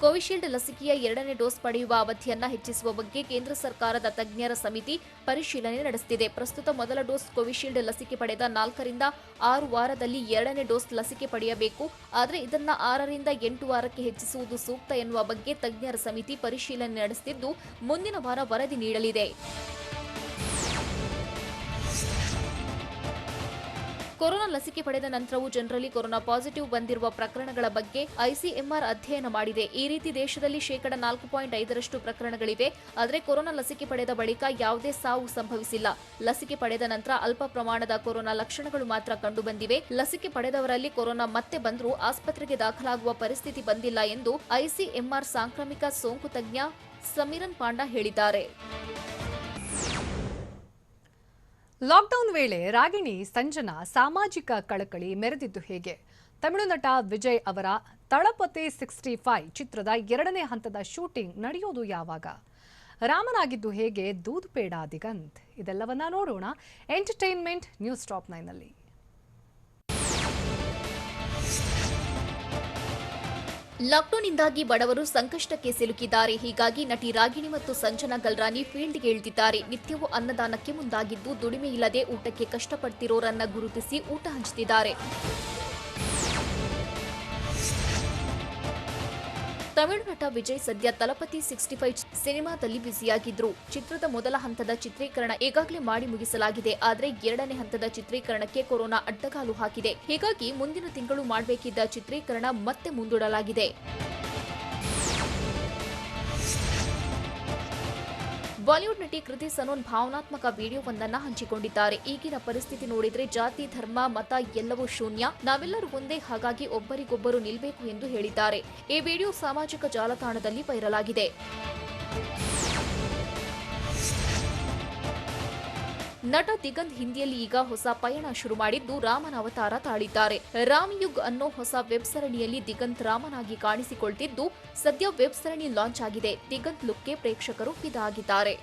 ಕೋವಿಶೀಲ್ಡ್ ಲಸಿಕೆಯ 2ನೇ ಡೋಸ್ ಪಡೆಯುವ ಅವಧಿಯನ್ನು ಹೆಚ್ಚಿಸುವ ಬಗ್ಗೆ ಕೇಂದ್ರ ಸರ್ಕಾರದ ತಜ್ಞರ ಸಮಿತಿ ಪರಿಶೀಲನೆ ನಡೆಸುತ್ತಿದೆ. ಪ್ರಸ್ತುತ ಮೊದಲ ಡೋಸ್ ಕೋವಿಶೀಲ್ಡ್ ಲಸಿಕೆ ಪಡೆದ 4 ರಿಂದ 6 ವಾರದಲ್ಲಿ 2ನೇ ಡೋಸ್ ಲಸಿಕೆ ಪಡೆಯಬೇಕು. ಆದರೆ ಇದನ್ನು 6 ರಿಂದ 8 ವಾರಕ್ಕೆ ಹೆಚ್ಚಿಸುವುದು ಸೂಕ್ತ ಎನ್ನುವ ಬಗ್ಗೆ ತಜ್ಞರ ಸಮಿತಿ ಪರಿಶೀಲನೆ ನಡೆಸುತ್ತಿದ್ದು ಮುಂದಿನ ವಾರ ವರದಿ ನೀಡಲಿದೆ. ಕೊರೋನಾ ಲಸಿಕೆ ಪಡೆದ ನಂತರವೂ ಜನರಲ್ಲಿ ಕೊರೋನಾ ಪಾಸಿಟಿವ್ ಬಂದಿರುವ ಪ್ರಕರಣಗಳ ಬಗ್ಗೆ ಐಸಿಎಂಆರ್ ಅಧ್ಯಯನ ಮಾಡಿದೆ. ಈ ರೀತಿ ದೇಶದಲ್ಲಿ 4.5% ಪ್ರಕರಣಗಳಿವೆ. ಆದರೆ ಕೊರೋನಾ ಲಸಿಕೆ ಪಡೆದ ಬಳಿಕ ಯಾವುದೇ ಸಾವು ಸಂಭವಿಸಿಲ್ಲ. ಲಸಿಕೆ ಪಡೆದ ನಂತರ ಅಲ್ಪ ಪ್ರಮಾಣದ ಕೊರೋನಾ ಲಕ್ಷಣಗಳು ಮಾತ್ರ ಕಂಡುಬಂದಿವೆ. ಲಸಿಕೆ ಪಡೆದವರಲ್ಲಿ ಕೊರೋನಾ ಮತ್ತೆ ಬಂದರೂ ಆಸ್ಪತ್ರೆಗೆ ದಾಖಲಾಗುವ ಪರಿಸ್ಥಿತಿ ಬಂದಿಲ್ಲ ಎಂದು ಐಸಿಎಂಆರ್ ಸಾಂಕ್ರಾಮಿಕ ಸೋಂಕು ತಜ್ಞ ಸಮೀರನ್ ಪಾಂಡಾ ಹೇಳಿದ್ದಾರೆ. ಲಾಕ್ಡೌನ್ ವೇಳೆ ರಾಗಿಣಿ ಸಂಜನಾ ಸಾಮಾಜಿಕ ಕಳಕಳಿ ಮೆರೆದಿದ್ದು ಹೇಗೆ? ತಮಿಳು ನಟ ವಿಜಯ್ ಅವರ ತಳಪತಿ 65 ಚಿತ್ರದ 2ನೇ ಹಂತದ ಶೂಟಿಂಗ್ ನಡೆಯೋದು ಯಾವಾಗ? ರಾಮನಾಗಿದ್ದು ಹೇಗೆ ದೂದ್ಪೇಡ ದಿಗಂತ್? ಇದೆಲ್ಲವನ್ನ ನೋಡೋಣ ಎಂಟರ್ಟೈನ್ಮೆಂಟ್ ನ್ಯೂಸ್ ಟಾಪ್ 9ನಲ್ಲಿ. ಲಾಕ್ಡೌನ್ನಿಂದಾಗಿ ಬಡವರು ಸಂಕಷ್ಟಕ್ಕೆ ಸಿಲುಕಿದ್ದಾರೆ. ಹೀಗಾಗಿ ನಟಿ ರಾಗಿಣಿ ಮತ್ತು ಸಂಜನಾ ಗಲ್ರಾನಿ ಫೀಲ್ಡ್ಗೆ ಇಳಿದಿದ್ದಾರೆ. ನಿತ್ಯವೂ ಅನ್ನದಾನಕ್ಕೆ ಮುಂದಾಗಿದ್ದು ದುಡಿಮೆ ಇಲ್ಲದೆ ಊಟಕ್ಕೆ ಕಷ್ಟಪಡ್ತಿರೋರನ್ನ ಗುರುತಿಸಿ ಊಟ ಹಂಚುತ್ತಿದ್ದಾರೆ. ತಮಿಳು ನಟ ವಿಜಯ್ ಸದ್ಯ ತಲಪತಿ 65 ಸಿನಿಮಾದಲ್ಲಿ ಬ್ಯುಸಿಯಾಗಿದ್ರು. ಚಿತ್ರದ ಮೊದಲ ಹಂತದ ಚಿತ್ರೀಕರಣ ಈಗಾಗಲೇ ಮಾಡಿ ಮುಗಿಸಲಾಗಿದೆ. ಆದರೆ ಎರಡನೇ ಹಂತದ ಚಿತ್ರೀಕರಣಕ್ಕೆ ಕೊರೋನಾ ಅಡ್ಡಗಾಲು ಹಾಕಿದೆ. ಹೀಗಾಗಿ ಮುಂದಿನ ತಿಂಗಳು ಮಾಡಬೇಕಿದ್ದ ಚಿತ್ರೀಕರಣ ಮತ್ತೆ ಮುಂದೂಡಲಾಗಿದೆ. ಬಾಲಿವುಡ್ ನಟಿ ಕೃತಿ ಸನೋನ್ ಭಾವನಾತ್ಮಕ ವಿಡಿಯೋವೊಂದನ್ನ ಹಂಚಿಕೊಂಡಿದ್ದಾರೆ. ಈಗಿನ ಪರಿಸ್ಥಿತಿ ನೋಡಿದ್ರೆ ಜಾತಿ, ಧರ್ಮ, ಮತ ಎಲ್ಲವೂ ಶೂನ್ಯ. ನಾವೆಲ್ಲರೂ ಒಂದೇ, ಹಾಗಾಗಿ ಒಬ್ಬರಿಗೊಬ್ಬರು ನಿಲ್ಲಬೇಕು ಎಂದು ಹೇಳಿದ್ದಾರೆ. ಈ ವಿಡಿಯೋ ಸಾಮಾಜಿಕ ಜಾಲತಾಣದಲ್ಲಿ ವೈರಲ್ ಆಗಿದೆ. ನಟ ದಿಗಂತ್ ಹಿಂದಿಯಲ್ಲಿ ಈಗ ಹೊಸ ಪಯಣ ಶುರು ಮಾಡಿದ್ದು ರಾಮನ ಅವತಾರ ತಾಳಿದ್ದಾರೆ. ರಾಮಯುಗ್ ಅನ್ನೋ ಹೊಸ ವೆಬ್ ಸರಣಿಯಲ್ಲಿ ದಿಗಂತ್ ರಾಮನಾಗಿ ಕಾಣಿಸಿಕೊಳ್ತಿದ್ದು, ಸದ್ಯ ವೆಬ್ ಸರಣಿ ಲಾಂಚ್ ಆಗಿದೆ. ದಿಗಂತ್ ಲುಕ್ಗೆ ಪ್ರೇಕ್ಷಕರು ಫಿದಾ ಆಗಿದ್ದಾರೆ.